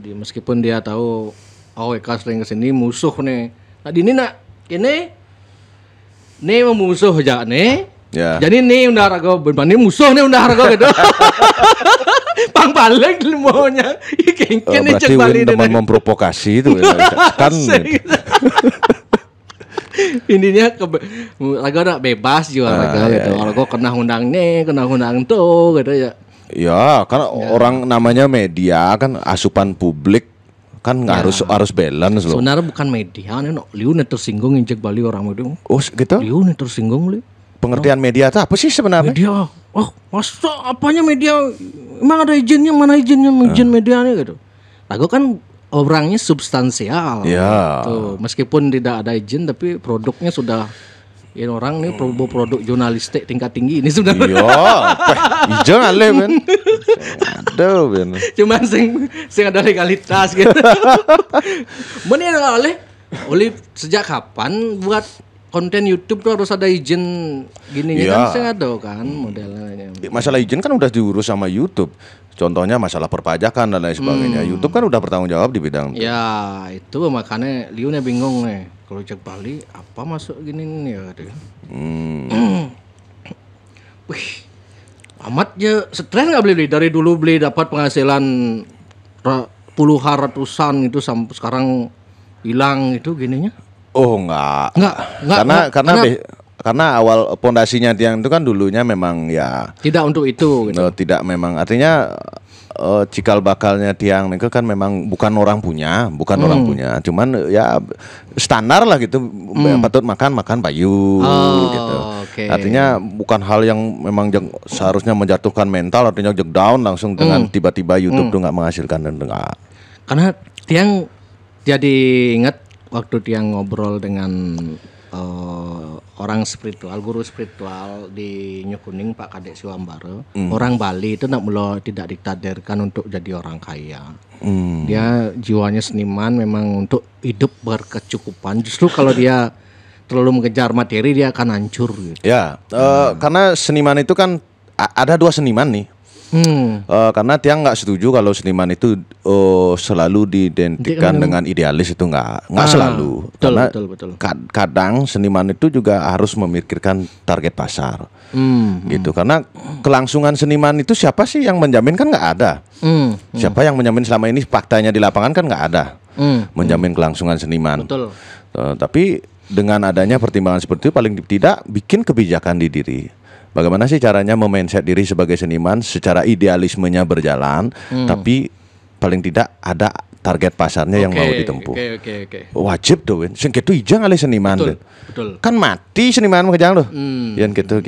Meskipun dia tahu AWK sering ke sini musuh nih. Nah ini memusuh aja nih. Jadi nih udah rago berbanding musuh nih udah rago gitu. Pang balik maunya. Berarti Win teman memprovokasi itu kan. Intinya rago udah bebas juga rago gitu. Rago kena undang tuh gitu ya. Ya, karena orang namanya media kan asupan publik kan harus balance loh. Sebenarnya bukan media, liu nih tersinggung injek Bali orang itu. Gitu? Liu nih tersinggung li. pengertian media itu apa sih sebenarnya? Media, oh masa apanya media? Emang ada izinnya, mana izinnya, izin medianya gitu. Aku kan orangnya substansial. Ya. Tuh, meskipun tidak ada izin tapi produknya sudah ini orang nih produk jurnalistik tingkat tinggi ini sudah. Iya, ijo ngale men. Aduh men. Cuman sing ada legalitas gitu. Bener oleh sejak kapan buat konten YouTube tuh harus ada izin gininya kan saya ada kan modelnya. Masalah izin kan udah diurus sama YouTube. Contohnya masalah perpajakan dan lain sebagainya. YouTube kan udah bertanggung jawab di bidang itu. Ya, itu makanya Liunya bingung nih. Kalau Jak Bali apa masuk gini nih ya gitu. Wih. Amat ya stres nggak beli dari dulu beli dapat penghasilan puluhan ratusan itu sampai sekarang hilang itu gininya. Oh enggak. Karena awal pondasinya Tiang itu kan dulunya memang ya tidak untuk itu gitu. Tidak memang artinya cikal bakalnya Tiang itu kan memang bukan orang punya, cuman ya standar lah gitu. Patut makan payu gitu. Okay. Artinya bukan hal yang memang seharusnya menjatuhkan mental, artinya jek down langsung dengan tiba-tiba YouTube tuh nggak menghasilkan dan enggak. Karena Tiang jadi ingat waktu Tiang ngobrol dengan orang spiritual, guru spiritual di Nyukuning Pak Kadek Siwambara, orang Bali itu tidak ditakdirkan untuk jadi orang kaya. Dia jiwanya seniman memang untuk hidup berkecukupan. Justru kalau dia terlalu mengejar materi dia akan hancur. Gitu. Ya, karena seniman itu kan ada dua seniman nih. Karena Tiang nggak setuju kalau seniman itu selalu diidentikan dengan idealis, itu nggak selalu. Betul. Kadang seniman itu juga harus memikirkan target pasar, gitu. Karena kelangsungan seniman itu siapa sih yang menjamin, kan nggak ada. Siapa yang menjamin selama ini faktanya di lapangan kan nggak ada menjamin kelangsungan seniman. Betul. Tapi dengan adanya pertimbangan seperti itu paling tidak bikin kebijakan di diri. Bagaimana sih caranya memindset diri sebagai seniman secara idealismenya berjalan, tapi paling tidak ada target pasarnya yang mau ditempuh. Oke. Wajib tuh, sing kitu ijang ali seniman. Betul. Kan mati seniman kejang loh. Yang gitu.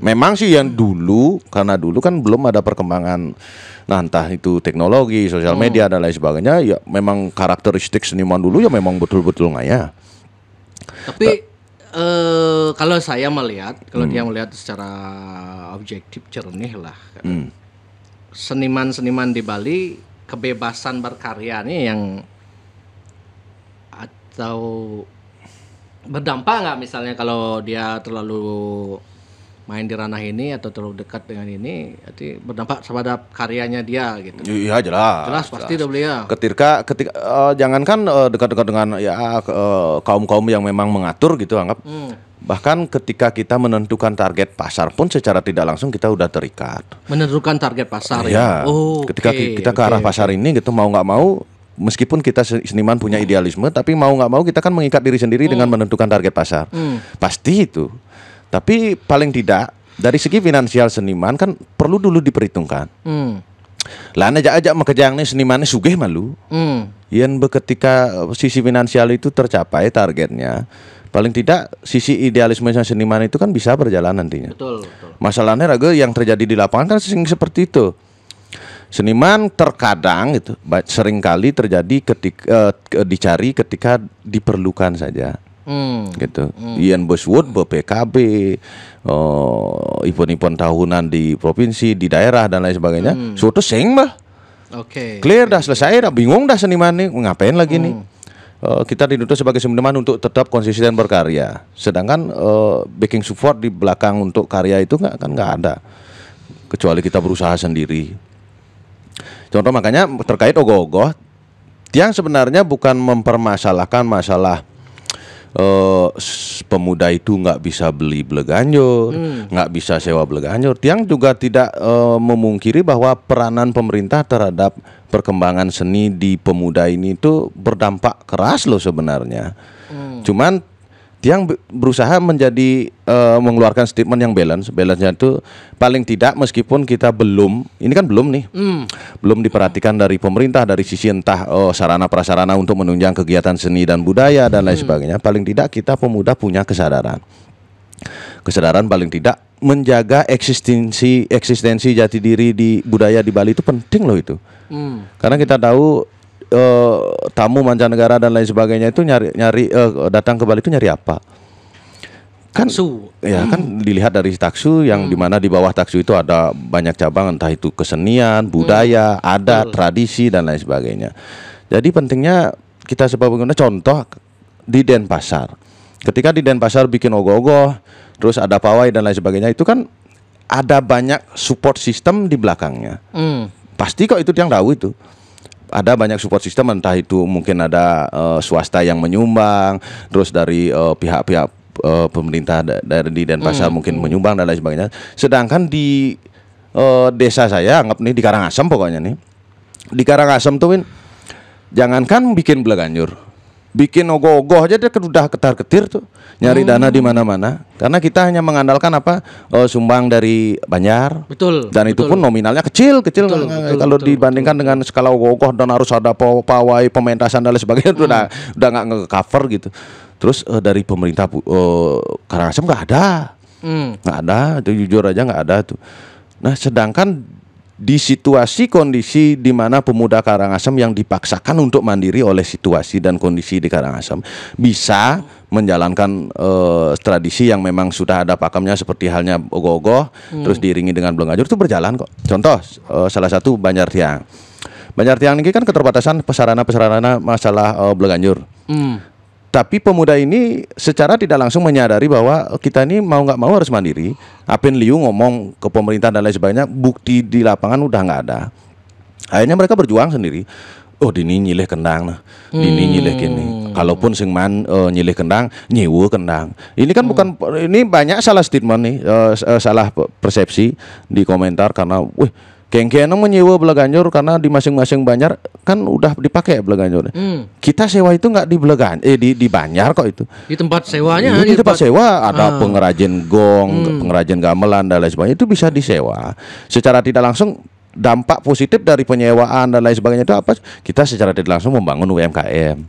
Memang sih yang dulu, karena dulu kan belum ada perkembangan, nah entah itu teknologi, sosial media dan lain sebagainya, ya memang karakteristik seniman dulu ya memang betul-betul ngaya. Tapi kalau saya melihat, kalau dia melihat secara objektif jernih lah, seniman-seniman di Bali kebebasan berkarya nih yang atau berdampak nggak misalnya kalau dia terlalu main di ranah ini atau terlalu dekat dengan ini, berarti berdampak terhadap karyanya dia gitu. Iya jelas Pasti udah beli ya. Ketika jangankan dekat-dekat dengan kaum-kaum yang memang mengatur gitu, anggap. Bahkan ketika kita menentukan target pasar pun secara tidak langsung kita udah terikat. Menentukan target pasar ya. Ketika kita ke arah pasar ini gitu, mau nggak mau, meskipun kita seniman punya idealisme, tapi mau nggak mau kita kan mengikat diri sendiri dengan menentukan target pasar. Pasti itu. Tapi paling tidak dari segi finansial seniman kan perlu dulu diperhitungkan. Lah aja makejang nih senimannya sugih malu. Yang ketika sisi finansial itu tercapai targetnya, paling tidak sisi idealisme seniman itu kan bisa berjalan nantinya. Betul. Masalahnya raga yang terjadi di lapangan kan seperti itu. Seniman terkadang itu seringkali terjadi ketika dicari ketika diperlukan saja. Gitu. Ian Boswood BPKB, event-event tahunan di provinsi, di daerah dan lain sebagainya. Suatu sing bah. Clear dah, selesai dah, bingung dah seniman nih ngapain lagi nih. Kita dituntut sebagai seniman untuk tetap konsisten berkarya. Sedangkan backing support di belakang untuk karya itu nggak ada. Kecuali kita berusaha sendiri. Contoh makanya terkait ogoh-ogoh, Tiang sebenarnya bukan mempermasalahkan masalah pemuda itu nggak bisa beli bleganjur, nggak bisa sewa bleganjur. Tiang juga tidak memungkiri bahwa peranan pemerintah terhadap perkembangan seni di pemuda ini itu berdampak keras loh sebenarnya. Cuman Tiang berusaha mengeluarkan statement yang balance-nya itu paling tidak meskipun kita belum nih, belum diperhatikan dari pemerintah dari sisi entah sarana prasarana untuk menunjang kegiatan seni dan budaya dan lain sebagainya. Paling tidak kita pemuda punya kesadaran kesadaran paling tidak menjaga eksistensi jati diri di budaya di Bali itu penting loh itu. Karena kita tahu tamu mancanegara dan lain sebagainya itu nyari datang ke Bali itu nyari apa? Kan Taksu. Ya kan dilihat dari taksu yang dimana di bawah taksu itu ada banyak cabang, entah itu kesenian, budaya, adat, tradisi dan lain sebagainya. Jadi pentingnya kita sebagai pengguna, contoh di Denpasar. Ketika di Denpasar bikin ogoh-ogoh, terus ada pawai dan lain sebagainya, itu kan ada banyak support system di belakangnya. Pasti kok itu yang tahu itu. Ada banyak support system, entah itu mungkin ada swasta yang menyumbang, terus dari pihak-pihak pemerintah dari di Denpasar mungkin menyumbang dan lain sebagainya. Sedangkan di desa saya, anggap nih di Karangasem pokoknya nih. Di Karangasem tuh Win, jangankan bikin Bleganjur, bikin ogoh-ogoh aja dia udah ketar-ketir tuh nyari dana di mana-mana, karena kita hanya mengandalkan apa sumbang dari Banjar. Betul. Dan itu pun nominalnya kecil kalau dibandingkan dengan skala ogoh-ogoh dan harus ada pawai pementasan dan lain sebagainya itu udah nggak nge-cover gitu. Terus dari pemerintah Karangasem nggak ada, itu jujur aja nggak ada tuh. Nah sedangkan di situasi kondisi di mana pemuda Karangasem yang dipaksakan untuk mandiri oleh situasi dan kondisi di Karangasem bisa menjalankan tradisi yang memang sudah ada pakemnya seperti halnya ogoh-ogoh, terus diiringi dengan Bleganjur itu berjalan kok. Contoh salah satu Banjar Tiang. Banjar Tiang ini kan keterbatasan sarana masalah Bleganjur. Tapi pemuda ini secara tidak langsung menyadari bahwa kita ini mau nggak mau harus mandiri. Apen Liu ngomong ke pemerintah dan lain sebagainya, bukti di lapangan udah nggak ada. Akhirnya mereka berjuang sendiri. Oh dini nyilih kendang, nah dini nyilih kini. Kalaupun sing man nyilih kendang, nyewa kendang. Ini kan bukan, ini banyak salah statement nih, salah persepsi di komentar karena, wih kengkena menyewa Bleganjur karena di masing-masing Banjar kan udah dipakai Bleganjur. Kita sewa itu nggak di Bleganjur, di Banjar kok itu. Di tempat sewanya. Di tempat sewa ada pengrajin gong, pengrajin gamelan dan lain sebagainya, itu bisa disewa. Secara tidak langsung dampak positif dari penyewaan dan lain sebagainya itu apa? Kita secara tidak langsung membangun UMKM.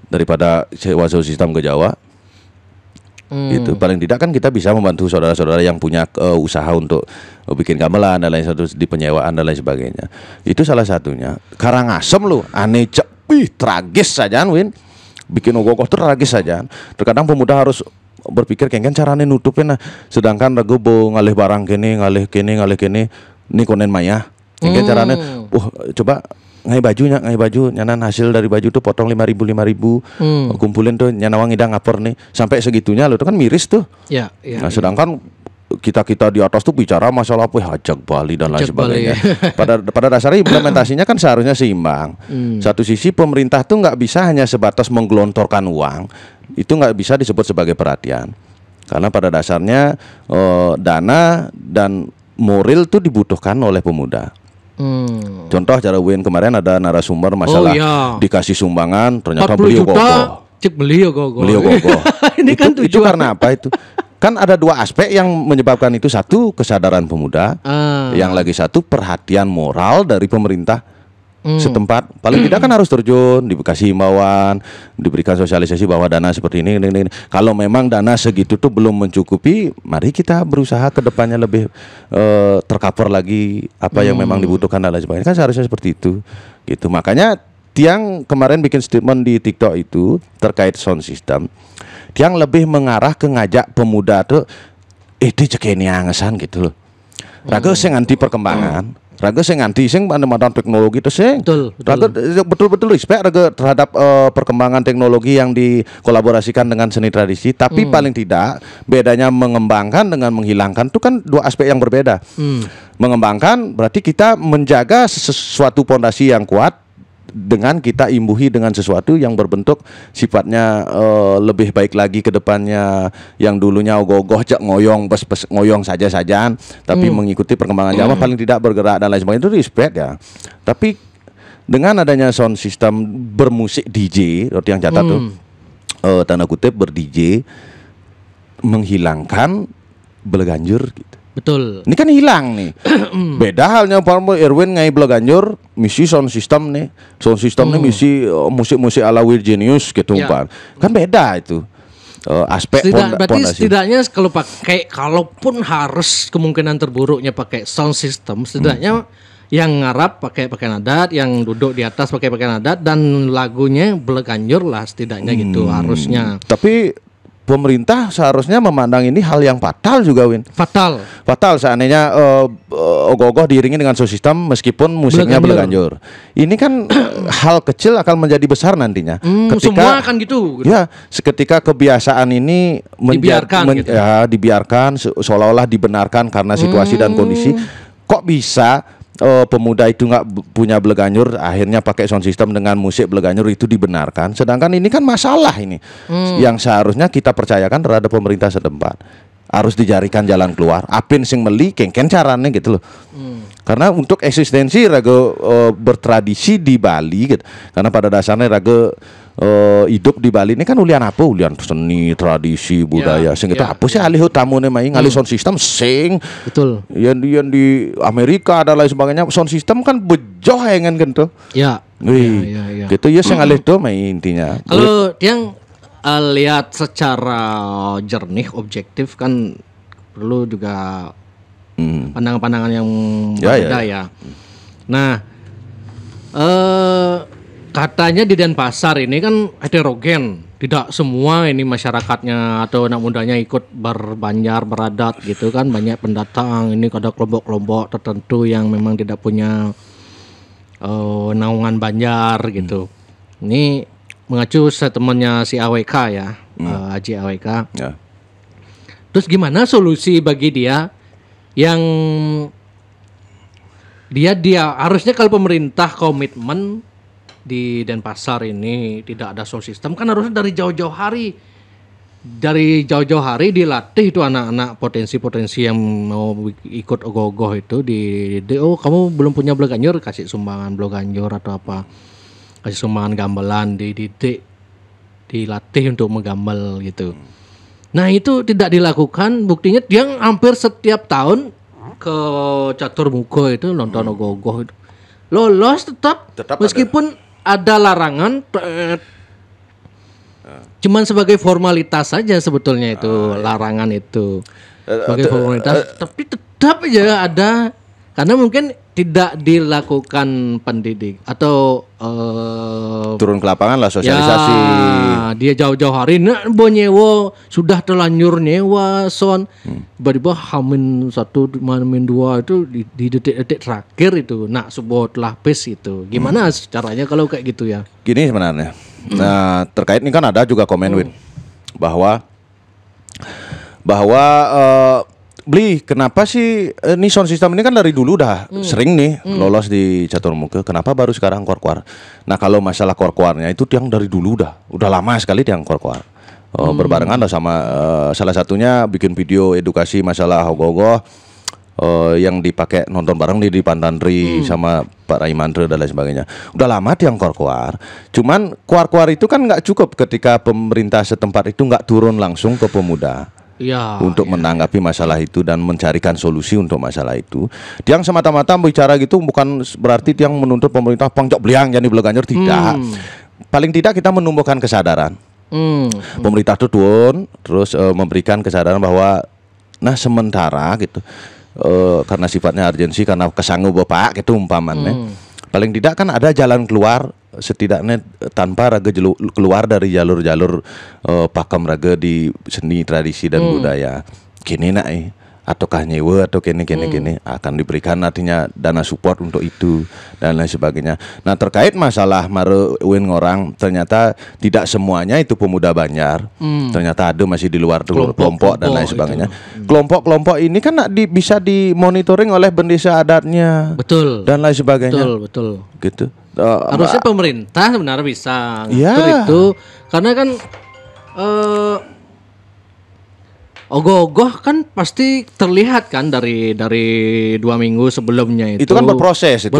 Daripada sewa sistem ke Jawa. Gitu. Paling tidak kan kita bisa membantu saudara-saudara yang punya usaha untuk bikin gamelan dan lain satu di penyewaan dan lain sebagainya. Itu salah satunya. Karangasem lu aneh tragis saja Win. Bikin ogoh-ogoh itu tragis saja. Terkadang pemuda harus berpikir kengken carane nutupin, nah sedangkan rego ngalih barang kene ngalih kene ini konen maya. Kengken carane coba ngai baju nyanan hasil dari baju tuh potong 5.000 kumpulin tuh nyanawang ngidang ngapor nih sampai segitunya lo tuh kan miris tuh. Nah sedangkan kita di atas tuh bicara masalah hajak Bali dan lain sebagainya. Pada dasarnya implementasinya kan seharusnya seimbang. Satu sisi pemerintah tuh nggak bisa hanya sebatas menggelontorkan uang, itu nggak bisa disebut sebagai perhatian, karena pada dasarnya dana dan moral tuh dibutuhkan oleh pemuda. Contoh cara Win kemarin ada narasumber masalah dikasih sumbangan ternyata beli ogoh-ogoh. Beli ogoh-ogoh. Ini kan itu karena apa itu? Kan ada dua aspek yang menyebabkan itu. Satu kesadaran pemuda, yang lagi satu perhatian moral dari pemerintah setempat. Paling tidak kan harus terjun, dikasih himbauan, diberikan sosialisasi bahwa dana seperti ini. Kalau memang dana segitu tuh belum mencukupi, mari kita berusaha ke depannya lebih tercover lagi apa yang memang dibutuhkan dan lain sebagainya. Kan seharusnya seperti itu. Gitu. Makanya Tiang kemarin bikin statement di TikTok itu terkait sound system. Tiang lebih mengarah ke ngajak pemuda tuh cekeni angesan gitu loh. Raga sing anti perkembangan. Raga sing anti sing mandan teknologi itu sing. Raga betul-betul respect raga terhadap perkembangan teknologi yang dikolaborasikan dengan seni tradisi, tapi paling tidak bedanya mengembangkan dengan menghilangkan itu kan dua aspek yang berbeda. Mengembangkan berarti kita menjaga sesuatu pondasi yang kuat dengan kita imbuhi dengan sesuatu yang berbentuk sifatnya lebih baik lagi ke depannya. Yang dulunya ogoh-ogoh jak ngoyong ngoyong saja-sajaan tapi mengikuti perkembangan zaman paling tidak bergerak dan lain sebagainya, itu respect ya. Tapi dengan adanya sound system bermusik DJ, yang catat tuh tanda kutip ber-DJ, menghilangkan Bleganjur gitu. Betul. Ini kan hilang nih. Beda halnya Pak Erwin ngai Bleganjur misi sound system nih. Sound system nih misi musik-musik ala Weird Genius gitu Pak. Kan beda itu. aspek Berarti pondasi. setidaknya kalaupun harus kemungkinan terburuknya pakai sound system, setidaknya yang ngarap pakai pakaian adat, yang duduk di atas pakai pakaian adat, dan lagunya Bleganjur lah setidaknya gitu harusnya. Tapi pemerintah seharusnya memandang ini hal yang fatal juga, Win. Fatal. Seandainya ogoh-ogoh diiringi dengan sound system meskipun musiknya Bleganjur. Ini kan hal kecil akan menjadi besar nantinya. Semua akan gitu. Ya, seketika kebiasaan ini dibiarkan seolah-olah dibenarkan karena situasi dan kondisi. Kok bisa pemuda itu nggak punya Bleganjur, akhirnya pakai sound system dengan musik Bleganjur itu dibenarkan. Sedangkan ini kan masalah ini yang seharusnya kita percayakan terhadap pemerintah setempat. Harus dijarikan jalan keluar. Apin sing meli kengken carane gitu loh. Karena untuk eksistensi raga bertradisi di Bali gitu. Karena pada dasarnya raga hidup di Bali ini kan ulian apa? Ulian seni, tradisi, budaya. Sing itu apa sih alih utamane main alih sound system sing. Betul. Yang di Amerika dan lain sebagainya sound system kan bejoh hengen gitu. Ya. Wih, gitu ya sing alih do main intinya. Kalau yang lihat secara jernih, objektif kan perlu juga pandangan-pandangan yang berbeda ya. Nah, katanya di Denpasar ini kan heterogen, tidak semua ini masyarakatnya atau anak mudanya ikut berbanjar, beradat gitu kan, banyak pendatang. Ini ada kelompok-kelompok tertentu yang memang tidak punya naungan Banjar gitu. Ini mengacu statementnya si AWK ya, Haji AWK. Ya. Terus gimana solusi bagi dia yang dia harusnya kalau pemerintah komitmen di Denpasar ini tidak ada sound system kan harusnya dari jauh-jauh hari dilatih itu anak-anak potensi-potensi yang mau ikut ogoh-ogoh itu oh kamu belum punya Bleganjur, kasih sumbangan Bleganjur atau apa. Kasih sumbangan gamelan, dilatih untuk menggambel gitu. Nah itu tidak dilakukan, buktinya dia hampir setiap tahun ke catur muka itu nonton ogoh-ogoh itu. Lolos tetap meskipun ada larangan, cuman sebagai formalitas saja sebetulnya itu larangan itu sebagai formalitas, tapi tetap aja ada. Karena mungkin tidak dilakukan pendidik atau turun ke lapangan lah sosialisasi. Ya, dia jauh-jauh hari nyewa sudah terlanjur nyewa son. Tiba-tiba Hamin 1, Hamin 2 itu di detik-detik terakhir itu nak sebuah lapis itu. Gimana caranya kalau kayak gitu ya? Gini sebenarnya. Nah, terkait ini kan ada juga komen Win bahwa Beli, kenapa sih ini sound system ini kan dari dulu udah sering nih lolos di catur muka. Kenapa baru sekarang kuar-kuar? Nah kalau masalah kuar-kuarnya itu yang dari dulu udah lama sekali yang kuar-kuar. Berbarengan lah sama salah satunya bikin video edukasi masalah ogoh-ogoh yang dipakai nonton bareng di Pantandri sama Pak Raimandre dan lain sebagainya. Udah lama yang kuar-kuar. Cuman kuar-kuar itu kan nggak cukup ketika pemerintah setempat itu nggak turun langsung ke pemuda. Untuk menanggapi masalah itu dan mencarikan solusi untuk masalah itu. Yang semata-mata bicara gitu bukan berarti yang menuntut pemerintah pangcok beliang jadi Bleganjur, tidak. Paling tidak kita menumbuhkan kesadaran. Pemerintah itu turun terus memberikan kesadaran bahwa nah sementara gitu karena sifatnya urgensi, karena kesanggup bapak gitu umpamanya. Paling tidak kan ada jalan keluar setidaknya tanpa raga keluar dari jalur-jalur pakem raga di seni, tradisi dan budaya. Kini nak ataukah nyewa atau kini akan diberikan artinya dana support untuk itu dan lain sebagainya. Nah terkait masalah Marwin ngorang, ternyata tidak semuanya itu pemuda Banjar. Ternyata ada masih di luar kelompok dan lain sebagainya. Kelompok-kelompok ini kan bisa dimonitoring oleh bendesa adatnya. Betul. Dan lain sebagainya. Betul. Gitu. Harusnya pemerintah sebenarnya bisa ngatur itu karena kan ogoh-ogoh kan pasti terlihat kan dari 2 minggu sebelumnya itu. Itu kan berproses itu.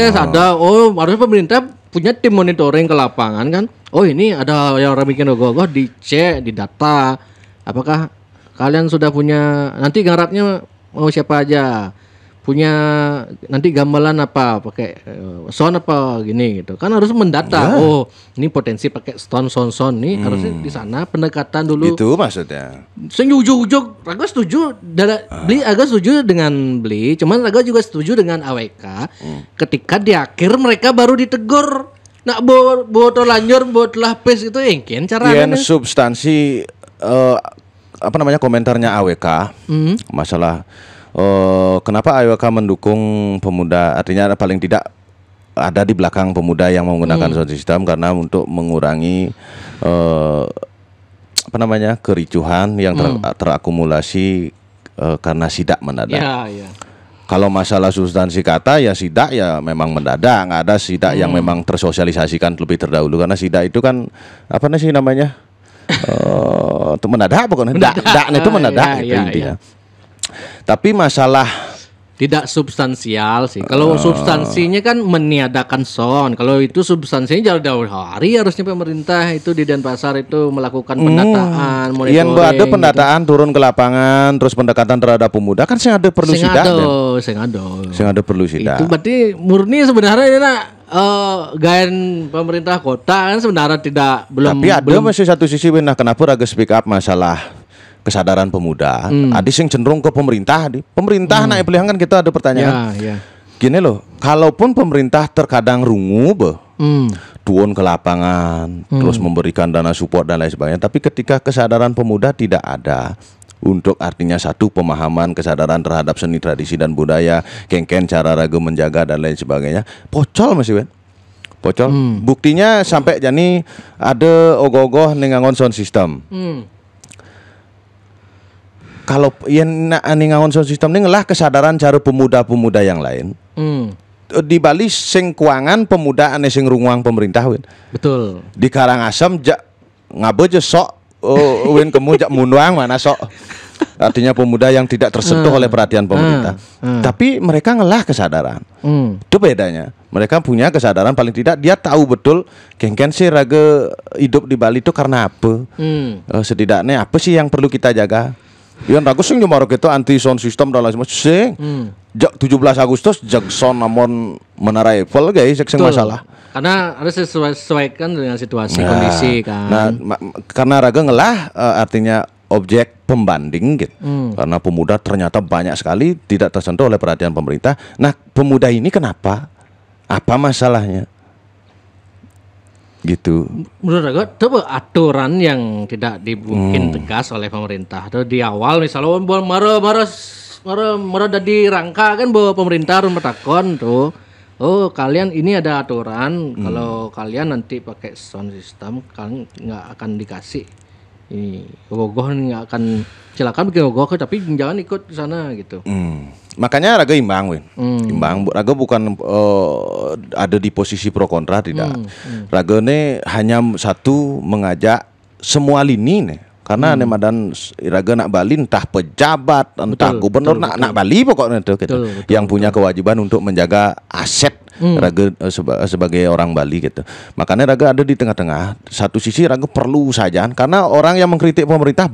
Ada harusnya pemerintah punya tim monitoring ke lapangan kan. Oh ini ada yang orang bikin ogoh-ogoh, dicek, didata. Apakah kalian sudah punya, nanti garapnya mau siapa aja? punya nanti gamelan apa pakai sound apa gini gitu kan harus mendata. Oh ini potensi pakai sound nih harusnya di sana pendekatan dulu. Itu maksudnya. Ujuk-ujuk Raga setuju beli agak setuju dengan beli, cuman Raga juga setuju dengan AWK ketika di akhir mereka baru ditegur. Nak botol lanjur botol lapis itu engken caranya. Yang substansi komentarnya AWK masalah kenapa AWK mendukung pemuda, artinya paling tidak ada di belakang pemuda yang menggunakan sound system karena untuk mengurangi kericuhan yang terakumulasi karena sidak mendadak. Ya. Kalau masalah substansi kata ya sidak ya memang mendadak, nggak ada sidak yang memang tersosialisasikan lebih terdahulu karena sidak itu kan itu mendadak pokoknya. Dak itu mendadak itu intinya. Tapi masalah tidak substansial sih. Kalau substansinya kan meniadakan sound. Kalau itu substansinya jauh-jauh hari harusnya pemerintah itu di Denpasar itu melakukan pendataan, monitoring. Yang ada pendataan gitu. Turun ke lapangan, terus pendekatan terhadap pemuda kan sing ada perlu sidak. Sing ada perlu sidak. Itu berarti murni sebenarnya ini gayan pemerintah kota kan sebenarnya belum. Tapi ada masih satu sisi kenapa Raga speak up masalah kesadaran pemuda. Ada yang cenderung ke pemerintah. Pemerintah naik pilihan kan kita ada pertanyaan. Gini loh, kalaupun pemerintah terkadang rungu turun ke lapangan, terus memberikan dana support dan lain sebagainya, tapi ketika kesadaran pemuda tidak ada untuk artinya satu pemahaman kesadaran terhadap seni tradisi dan budaya, kengken cara Raga menjaga dan lain sebagainya, pocol masih pocol. Buktinya sampai jani ada ogoh-ogoh nengangon sound system. Kalau yang ningangon sound system ini ngelah kesadaran cara pemuda-pemuda yang lain. Di Bali sing kuangan pemuda ane sing runguang pemerintah win. Betul. Di Karangasem ngabe je sok win kemu jak munduang mana sok. Artinya pemuda yang tidak tersentuh oleh perhatian pemerintah. Tapi mereka ngelah kesadaran. Itu bedanya. Mereka punya kesadaran paling tidak dia tahu betul kengken sih Raga hidup di Bali itu karena apa. Setidaknya apa sih yang perlu kita jaga. Yang Raga sing nyemarok itu anti sound system dan lain sebagainya. Jak 17 Agustus jak sound namun Menara Eiffel guys sing masalah. Karena harus sesuaikan dengan situasi kondisi kan. Nah, karena Raga ngelah artinya objek pembanding gitu. Karena pemuda ternyata banyak sekali tidak tersentuh oleh perhatian pemerintah. Nah, pemuda ini kenapa? Apa masalahnya? Gitu. Menurut Raga itu aturan yang tidak dibikin tegas oleh pemerintah. Atau di awal misalnya marah dari rangka kan bahwa pemerintah harus bertakon tuh. Oh kalian ini ada aturan kalau kalian nanti pakai sound system kalian nggak akan dikasih ini ogoh nggak akan silakan bikin ogoh tapi jangan ikut ke sana gitu. Makanya Raga imbang win. Imbang Raga bukan ada di posisi pro kontra tidak. Raga ini hanya satu mengajak semua lini nih. Karena Nemadan Raga nak Bali entah pejabat, entah gubernur nak Bali pokoknya itu gitu. Yang punya kewajiban untuk menjaga aset Raga sebagai orang Bali gitu. Makanya Raga ada di tengah-tengah. Satu sisi Raga perlu saja karena orang yang mengkritik pemerintah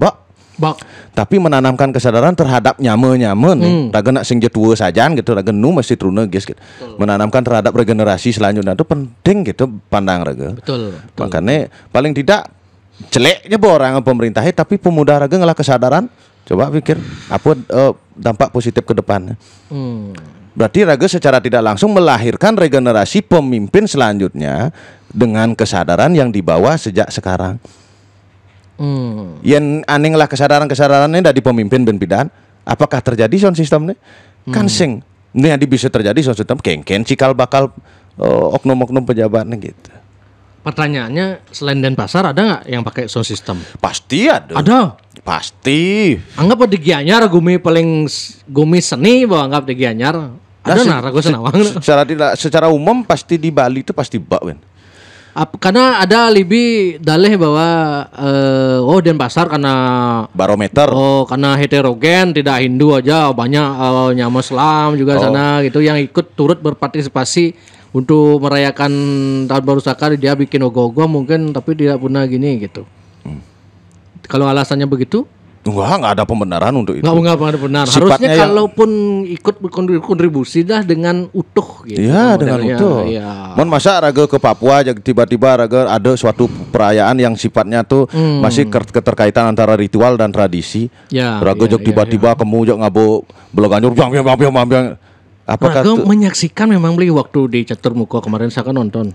tapi menanamkan kesadaran terhadap nyame-nyame nih. Raga nak sing tua saja gitu. Raga mesti trune guys gitu. Menanamkan terhadap regenerasi selanjutnya itu penting gitu pandang Raga. Betul. Makanya paling tidak jeleknya orang pemerintah tapi pemuda Raga ngelah kesadaran. Coba pikir apa dampak positif ke depannya. Berarti Raga secara tidak langsung melahirkan regenerasi pemimpin selanjutnya dengan kesadaran yang dibawa sejak sekarang. Yang aneh lah kesadaran-kesadarannya dari pemimpin ben bidan. Apakah terjadi sound system nih? Kan sing ini bisa terjadi sound system kengken cikal bakal oknum-oknum pejabatnya gitu. Pertanyaannya selain Denpasar ada nggak yang pakai sound system? Pasti ada. Ada. Pasti. Anggap di Gianyar gumi seni bahwa anggap di Gianyar. Ada Rago Senawang. Secara umum pasti di Bali itu pasti bakwen. Karena ada alibi dalih bahwa Denpasar karena barometer. Karena heterogen tidak Hindu aja banyak nyama Islam juga sana gitu yang ikut turut berpartisipasi untuk merayakan tahun baru Saka dia bikin ogoh-ogoh mungkin tapi tidak pernah gini gitu. Kalau alasannya begitu? Enggak ada pembenaran untuk itu. Enggak ada benar. Harusnya kalaupun ikut berkontribusi dah dengan utuh gitu. Iya, dengan utuh. Ya. Masa raga ke Papua tiba-tiba raga ada suatu perayaan yang sifatnya tuh masih keterkaitan antara ritual dan tradisi. Ya, raga tiba-tiba kamu jok ngabo beloganjur bang. Apakah raga menyaksikan memang beli waktu di Catur Muko kemarin saya kan nonton.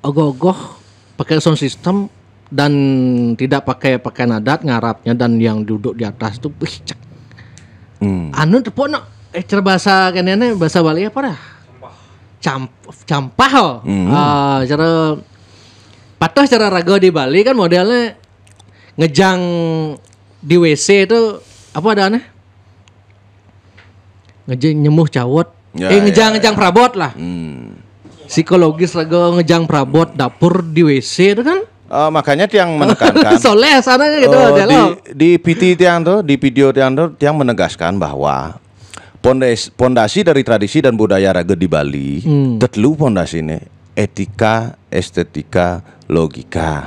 Ogoh-ogoh pakai sound system dan tidak pakai pakaian adat ngarapnya dan yang duduk di atas tuh cek. Anu tepono cara bahasa kenene bahasa Bali apa dah? Campah. Cara patah cara raga di Bali kan modelnya ngejang di WC itu apa adanya? Ngejang nyemuh cawot. Ngejang prabot lah. Psikologis raga ngejang prabot dapur di WC itu kan. Makanya tiang menekankan soleh sana gitu di PT tiang tuh di video tiang tuh tiang menegaskan bahwa pondasi dari tradisi dan budaya raga di Bali tetelu pondasi ini etika, estetika, logika.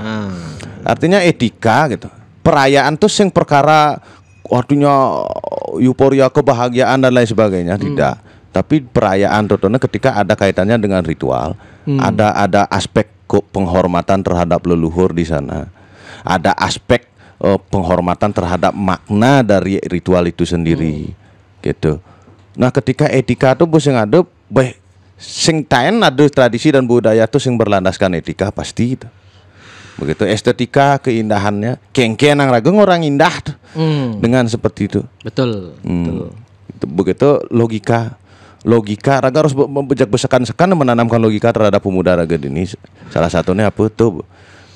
Artinya etika gitu. Perayaan tuh sing perkara artinya euforia kebahagiaan dan lain sebagainya tidak. Tapi perayaan tentunya ketika ada kaitannya dengan ritual, ada aspek penghormatan terhadap leluhur di sana. Ada aspek penghormatan terhadap makna dari ritual itu sendiri. Gitu. Nah, ketika etika itu sing ada sing taen ada tradisi dan budaya itu sing berlandaskan etika pasti itu. Begitu estetika keindahannya, kengken nang raga orang indah tuh. Dengan seperti itu. Betul. Begitu logika raga harus bejak-besakan menanamkan logika terhadap pemuda raga ini. Salah satunya apa tuh?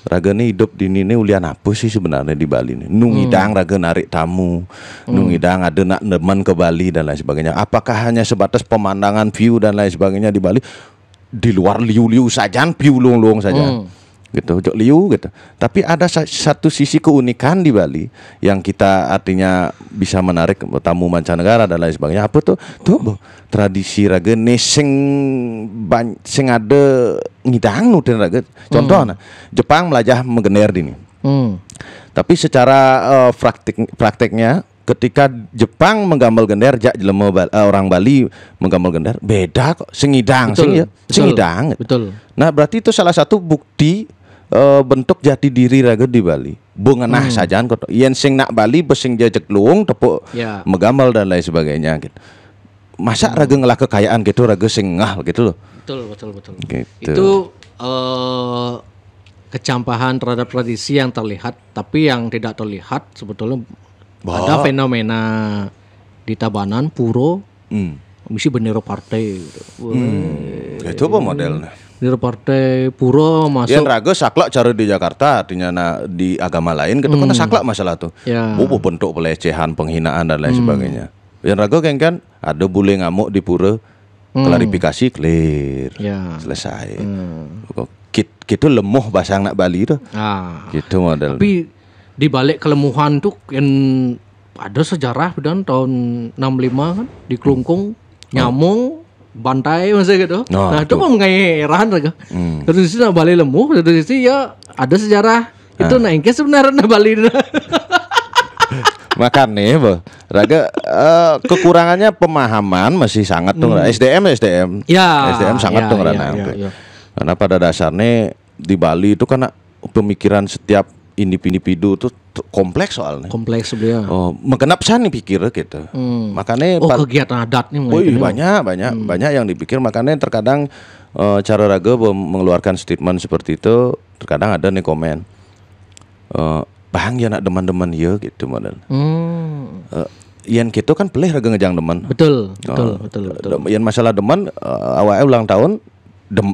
Raga ini hidup di ini ulian apa sih sebenarnya di Bali ini? Nungidang raga narik tamu, nungidang ada nak neman ke Bali dan lain sebagainya. Apakah hanya sebatas pemandangan view dan lain sebagainya di Bali? Di luar liu-liu saja, piulung-lung saja. Gitu, jok liu gitu. Tapi ada satu sisi keunikan di Bali yang kita artinya bisa menarik tamu mancanegara dan lain sebagainya. Apa tuh? Tuh tradisi raga sing ada ngidang nutin raga. Contohnya Jepang melajah menggener dini. Tapi secara prakteknya ketika Jepang menggambar gender orang Bali menggambar gender beda kok singidang singidang. Betul. Nah, berarti itu salah satu bukti bentuk jati diri raga di Bali. Bungenah sajaan kok. Yen sing nak Bali besing jejek luung tepuk megamal dan lain sebagainya gitu. Masa raga ngelah kekayaan gitu raga sing ngah gitu loh. Betul. Gitu. Itu kecampahan terhadap tradisi yang terlihat tapi yang tidak terlihat sebetulnya ada fenomena di Tabanan Puro. Misi bendera partai gitu. Itu apa modelnya? Bendera partai Puro masuk. Yang raga saklak cara di Jakarta artinya di agama lain gitu kan saklak masalah tuh. Bentuk pelecehan, penghinaan dan lain sebagainya. Yang raga kan ada bule ngamuk di pura, klarifikasi clear. Selesai. Gitu lemuh bahasa nak Bali tuh. Gitu model. Tapi di balik kelemuhan tuh yang ada sejarah dan tahun 65 kan di Klungkung nyamung bantai masa gitu. Nah itu mah ngairan raga. Terus di sini Bali lemuh, terus di sini ya ada sejarah itu naiknya sebenarnya Bali. Makanya raga kekurangannya pemahaman masih sangat tuh SDM. SDM sangat tuh karena pada dasarnya di Bali itu kan pemikiran setiap individu itu kompleks soalnya. Kompleks sebenarnya. Mengenap nih pikir gitu. Makanya kegiatan adat nih. Banyak yang dipikir. Makanya terkadang cara raga mengeluarkan statement seperti itu terkadang ada nih komen. Bang ya nak deman-deman ya gitu model. Yang gitu kan pelih raga ngejang deman. Betul. Yang masalah deman awalnya ulang tahun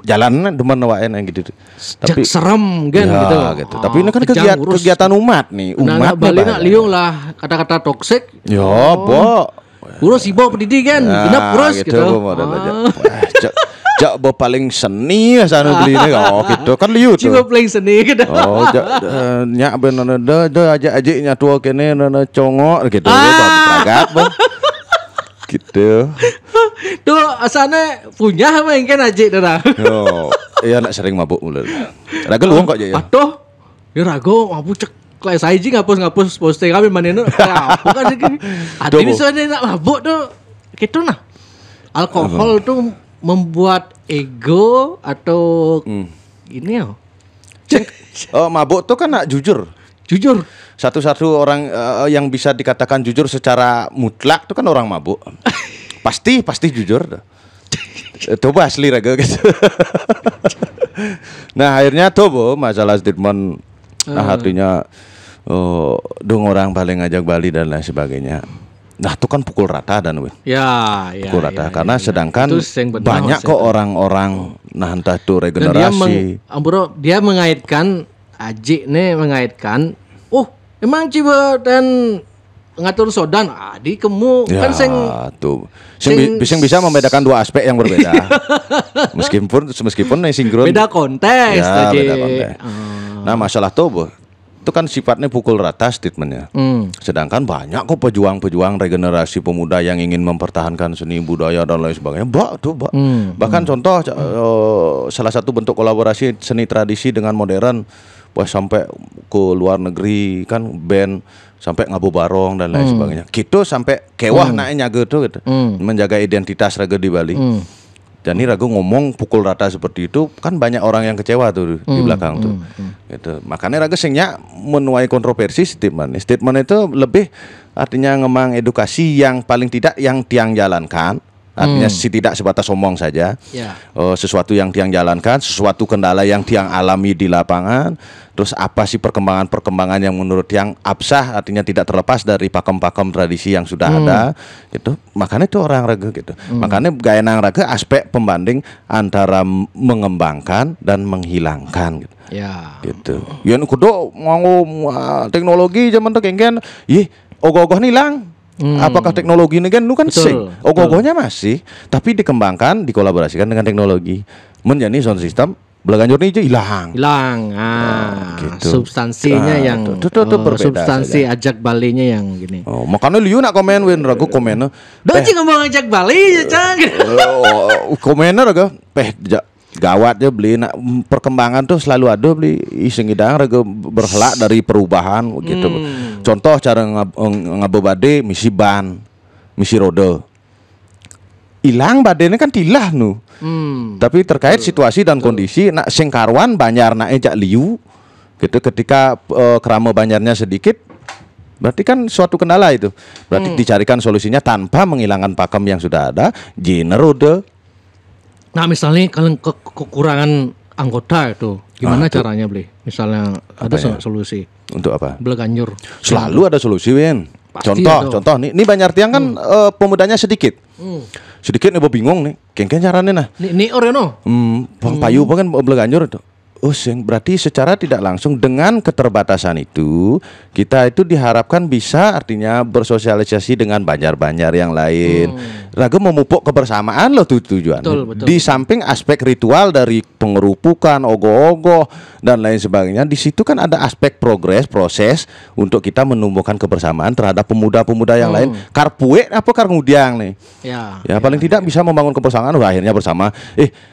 jalan demen awaknya gitu. Tapi serem kan gitu. Tapi ini kan kegiatan umat nih. Umat Bali nak liung lah kata-kata toksik. Ya, Bo. Urus ibu pendidikan, genap urus gitu. Jak bo paling seni sana beli ini gitu kan liu tuh. Cibo paling seni gitu. Nyak bener aja-ajiknya tua kene congok gitu. Pragat, Bang. Gitu. Tuh asalnya punya apa yang kan aja dah. Iya nak sering mabuk mulu. Raga luang kok aja ya. Patuh. Ya raga mabuk cek Kayak saya ngapus posting kami maneno apa kan sih. Ada misalnya nak mabuk tuh gitu nah. Alkohol tuh membuat ego atau ini ya. Mabuk tuh kan nak jujur. Satu-satu orang yang bisa dikatakan jujur secara mutlak tuh kan orang mabuk. Pasti jujur. Coba asli raga gitu. Nah akhirnya tuh masalah statement artinya dong orang paling ngajak Bali dan lain sebagainya. Nah itu kan pukul rata dan Win. Pukul rata karena sedangkan banyak kok orang-orang nah entah itu regenerasi. Dia mengaitkan Aji nih mengaitkan emang ciba dan ngatur sodan di kemu kan tuh bisa membedakan dua aspek yang berbeda. meskipun sinkron beda konteks beda konteks. Nah masalah tuh itu kan sifatnya pukul rata statementnya. Sedangkan banyak kok pejuang-pejuang regenerasi pemuda yang ingin mempertahankan seni budaya dan lain sebagainya. Bahkan contoh salah satu bentuk kolaborasi seni tradisi dengan modern, sampai ke luar negeri kan band sampai ngabu barong dan lain sebagainya. Gitu sampai kewah naiknya gitu. Menjaga identitas raga di Bali. Dan ini ragu ngomong pukul rata seperti itu kan banyak orang yang kecewa tuh di belakang tuh. Gitu. Makanya ragu singnya menuai kontroversi statement. Statement itu lebih artinya ngemang edukasi yang paling tidak yang tiang jalankan. Artinya tidak sebatas omong saja. Sesuatu yang tiang jalankan, sesuatu kendala yang tiang alami di lapangan. Terus apa sih perkembangan yang menurut tiang absah, artinya tidak terlepas dari pakem-pakem tradisi yang sudah ada gitu. Makanya itu orang raga gitu. Makanya gaya nang raga aspek pembanding antara mengembangkan dan menghilangkan gitu. Gitu. Ya kudu ngomong teknologi zaman tuh kengken, ogoh-ogoh nilang. Apakah teknologi ini kan lu kan sing ogoh-ogohnya masih tapi dikembangkan dikolaborasikan dengan teknologi menjadi sound system belaganjur ini hilang gitu. Substansinya yang substansi saja. Ajak balinya yang gini makanya liu nak komen Win ragu komen ngomong ajak bali cang komen raga gawat aja beli perkembangan tuh selalu ada beli iseng idang raga berhelak dari perubahan gitu. Contoh cara ngabobade misi ban, misi roda. Hilang badene kan tilah nu. Tapi terkait situasi dan kondisi nak sing karwan banyar nak ejak liu gitu ketika kerama banyarnya sedikit berarti kan suatu kendala itu. Berarti dicarikan solusinya tanpa menghilangkan pakem yang sudah ada, jiner roda. Nah misalnya kalau kekurangan anggota itu gimana caranya beli? Misalnya ada solusi. Untuk apa? Belaganjur. Selalu ada solusi Win. Contoh nih banyak tiang kan pemudanya sedikit. Sedikit nih bingung nih. Kengken caranya nah. Ini oreno. Payu kan belaganjur itu. Berarti secara tidak langsung dengan keterbatasan itu kita itu diharapkan bisa artinya bersosialisasi dengan banjar-banjar yang lain. Raga memupuk kebersamaan loh tujuan. Betul. Di samping aspek ritual dari pengerupukan, ogoh-ogoh dan lain sebagainya, di situ kan ada aspek proses untuk kita menumbuhkan kebersamaan terhadap pemuda-pemuda yang lain. Karpuek apa karngudiang nih. Ya paling tidak bisa membangun kebersamaan. Akhirnya bersama.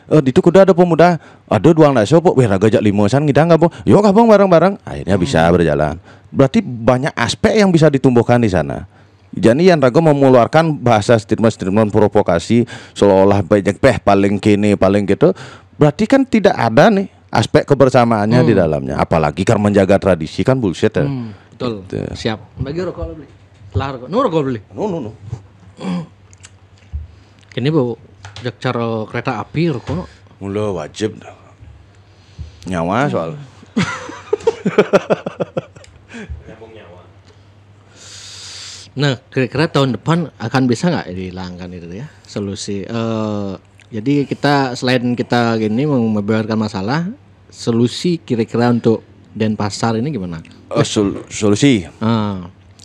Itu kuda ada pemuda, ada duang naso pok, raga jak limosan ngidang ngabung. Yuk ngabung bareng-bareng. Akhirnya bisa berjalan. Berarti banyak aspek yang bisa ditumbuhkan di sana. Jadi yang raga mengeluarkan bahasa statement provokasi seolah-olah banyak paling kini paling gitu. Berarti kan tidak ada nih aspek kebersamaannya di dalamnya. Apalagi kan menjaga tradisi kan bullshit ya. Betul. Gitu. Siap. Bagi rokok lo beli. Rokok. Rokok beli. No. Ini bu cara kereta api rokok. Mula wajib nyawa soal. Nah, kira-kira tahun depan akan bisa nggak dihilangkan itu ya solusi? Jadi kita selain kita gini membeberkan masalah, solusi kira-kira untuk Denpasar ini gimana? Solusi.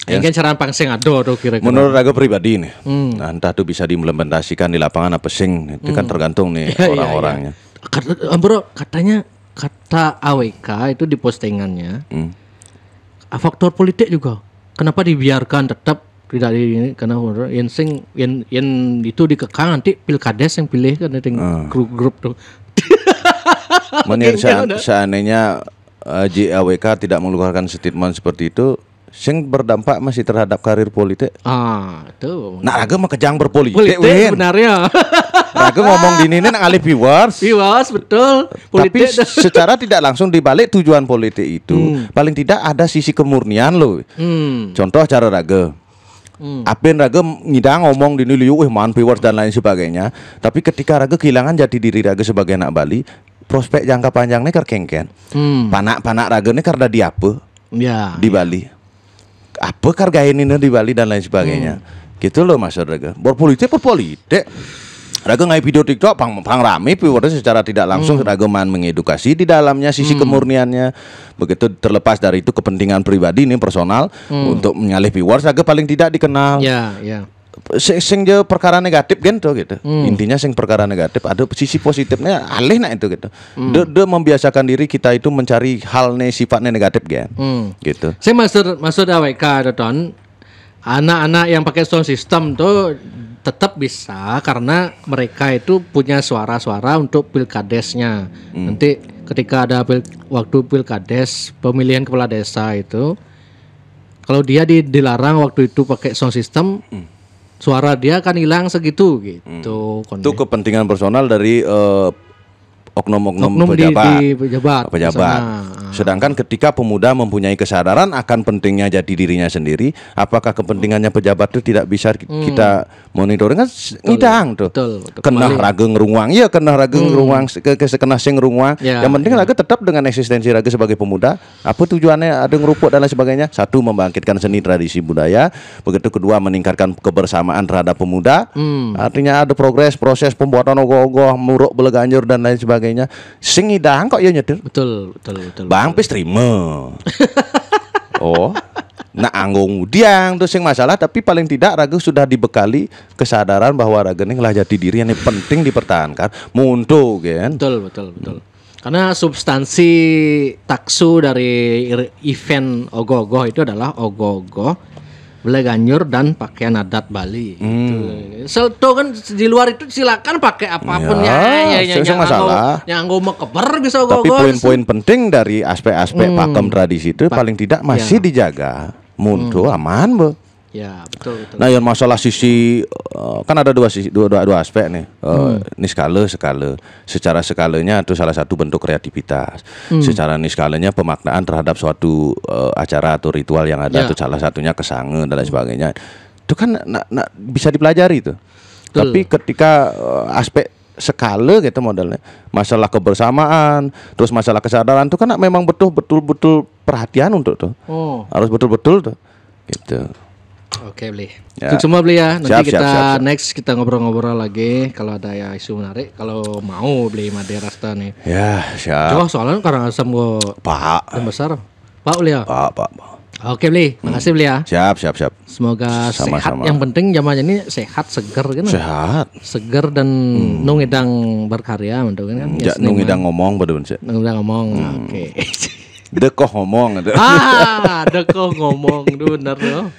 Ini kan cara pangsing ada tuh kira-kira. Menurut aku pribadi nih, nah, entah itu bisa diimplementasikan di lapangan apa sing, itu kan tergantung nih orang-orangnya. Bro, katanya kata AWK itu di postingannya, faktor politik juga. Kenapa dibiarkan tetap tidak ini? Karena yang itu dikekang nanti pilkades yang pilih kan grup tuh. Seandainya JAWK tidak mengeluarkan statement seperti itu, sing berdampak masih terhadap karir politik. Itu. Nah, Raga mah kejang berpolitik, Politik sebenarnya. Raga ngomong di ini ngalih viewers. Viewers betul. Politik. Tapi secara tidak langsung dibalik tujuan politik itu, paling tidak ada sisi kemurnian loh. Contoh cara Raga. Apen Raga ngidang ngomong di ini man viewers dan lain sebagainya. Tapi ketika Raga kehilangan jati diri Raga sebagai anak Bali, prospek jangka panjangnya kerkengken. Panak-panak Raga ini karena di apa? Ya. Di Bali. Apa karga ini di Bali dan lain sebagainya. Gitu loh Mas Raga. Berpolitik Raga ngai video TikTok pang rame viewersnya secara tidak langsung Raga mengedukasi di dalamnya sisi kemurniannya. Begitu terlepas dari itu kepentingan pribadi ini personal untuk menyalih viewers Raga paling tidak dikenal. Ya. Sing je perkara negatif gitu. Intinya sing perkara negatif ada sisi positifnya alih nak itu gitu. Dia membiasakan diri kita itu mencari hal sifatnya negatif gitu. Saya maksud AWK Don. Anak-anak yang pakai sound system tuh tetap bisa karena mereka itu punya suara-suara untuk pilkadesnya. Nanti ketika ada waktu pilkades pemilihan kepala desa itu, kalau dia dilarang waktu itu pakai sound system, suara dia akan hilang segitu gitu. Itu kepentingan personal dari oknum-oknum pejabat. Sedangkan ketika pemuda mempunyai kesadaran akan pentingnya jati dirinya sendiri, apakah kepentingannya pejabat itu tidak bisa kita monitoring kan ngidang tuh. Kena Raga ngeruang, ya kena Raga ngeruang kena sing ngeruang. Yang penting Raga tetap dengan eksistensi Raga sebagai pemuda. Apa tujuannya ada ngerupuk dan lain sebagainya? Satu, membangkitkan seni tradisi budaya. Begitu kedua, meningkatkan kebersamaan terhadap pemuda. Artinya ada proses pembuatan ogoh-ogoh, muruk beleganjur dan lain sebagainya. Sing ngidang kok ya nyetir. Betul. Bang pis terima. Nah anggung diang tuh sing masalah, tapi paling tidak Raga sudah dibekali kesadaran bahwa Raga ini ngelah jati diri yang penting dipertahankan. Muntuk kan. Betul. Karena substansi taksu dari event ogoh-ogoh itu adalah ogoh-ogoh, beleganjur dan pakaian adat Bali. Selto kan di luar itu silakan pakai apapun masalah. Yang mekeper bisa ogoh-ogoh. Tapi poin-poin penting dari aspek-aspek pakem tradisi itu paling tidak masih dijaga. Mundur aman, Bu. Ya, betul. Nah, yang masalah sisi kan ada dua aspek nih. Ini skala. Secara skalanya itu salah satu bentuk kreativitas. Secara skalanya pemaknaan terhadap suatu acara atau ritual yang ada itu salah satunya kesange dan lain sebagainya. Itu kan bisa dipelajari itu. Tapi ketika aspek skala gitu modelnya, masalah kebersamaan, terus masalah kesadaran itu kan memang betul perhatian untuk tuh. Harus betul-betul tuh. Gitu. Oke, Beli. Itu semua Beli ya. Nanti siap. Next kita ngobrol-ngobrol lagi kalau ada ya isu menarik. Kalau mau Beli Madera Rasta nih. Ya, siap. Coba soalnya Karangasem gua Pak. Yang besar. Pak Beli ya. Pak. Oke Beli, makasih Beli ya. Siap. Semoga Sama-sama. sehat. Yang penting zamannya ini sehat, seger kan. Seger dan nungidang berkarya menurut kan. Nungidang ngomong betul sih. Nungidang ngomong. Oke. Dekoh ngomong. Dekoh ngomong bener loh.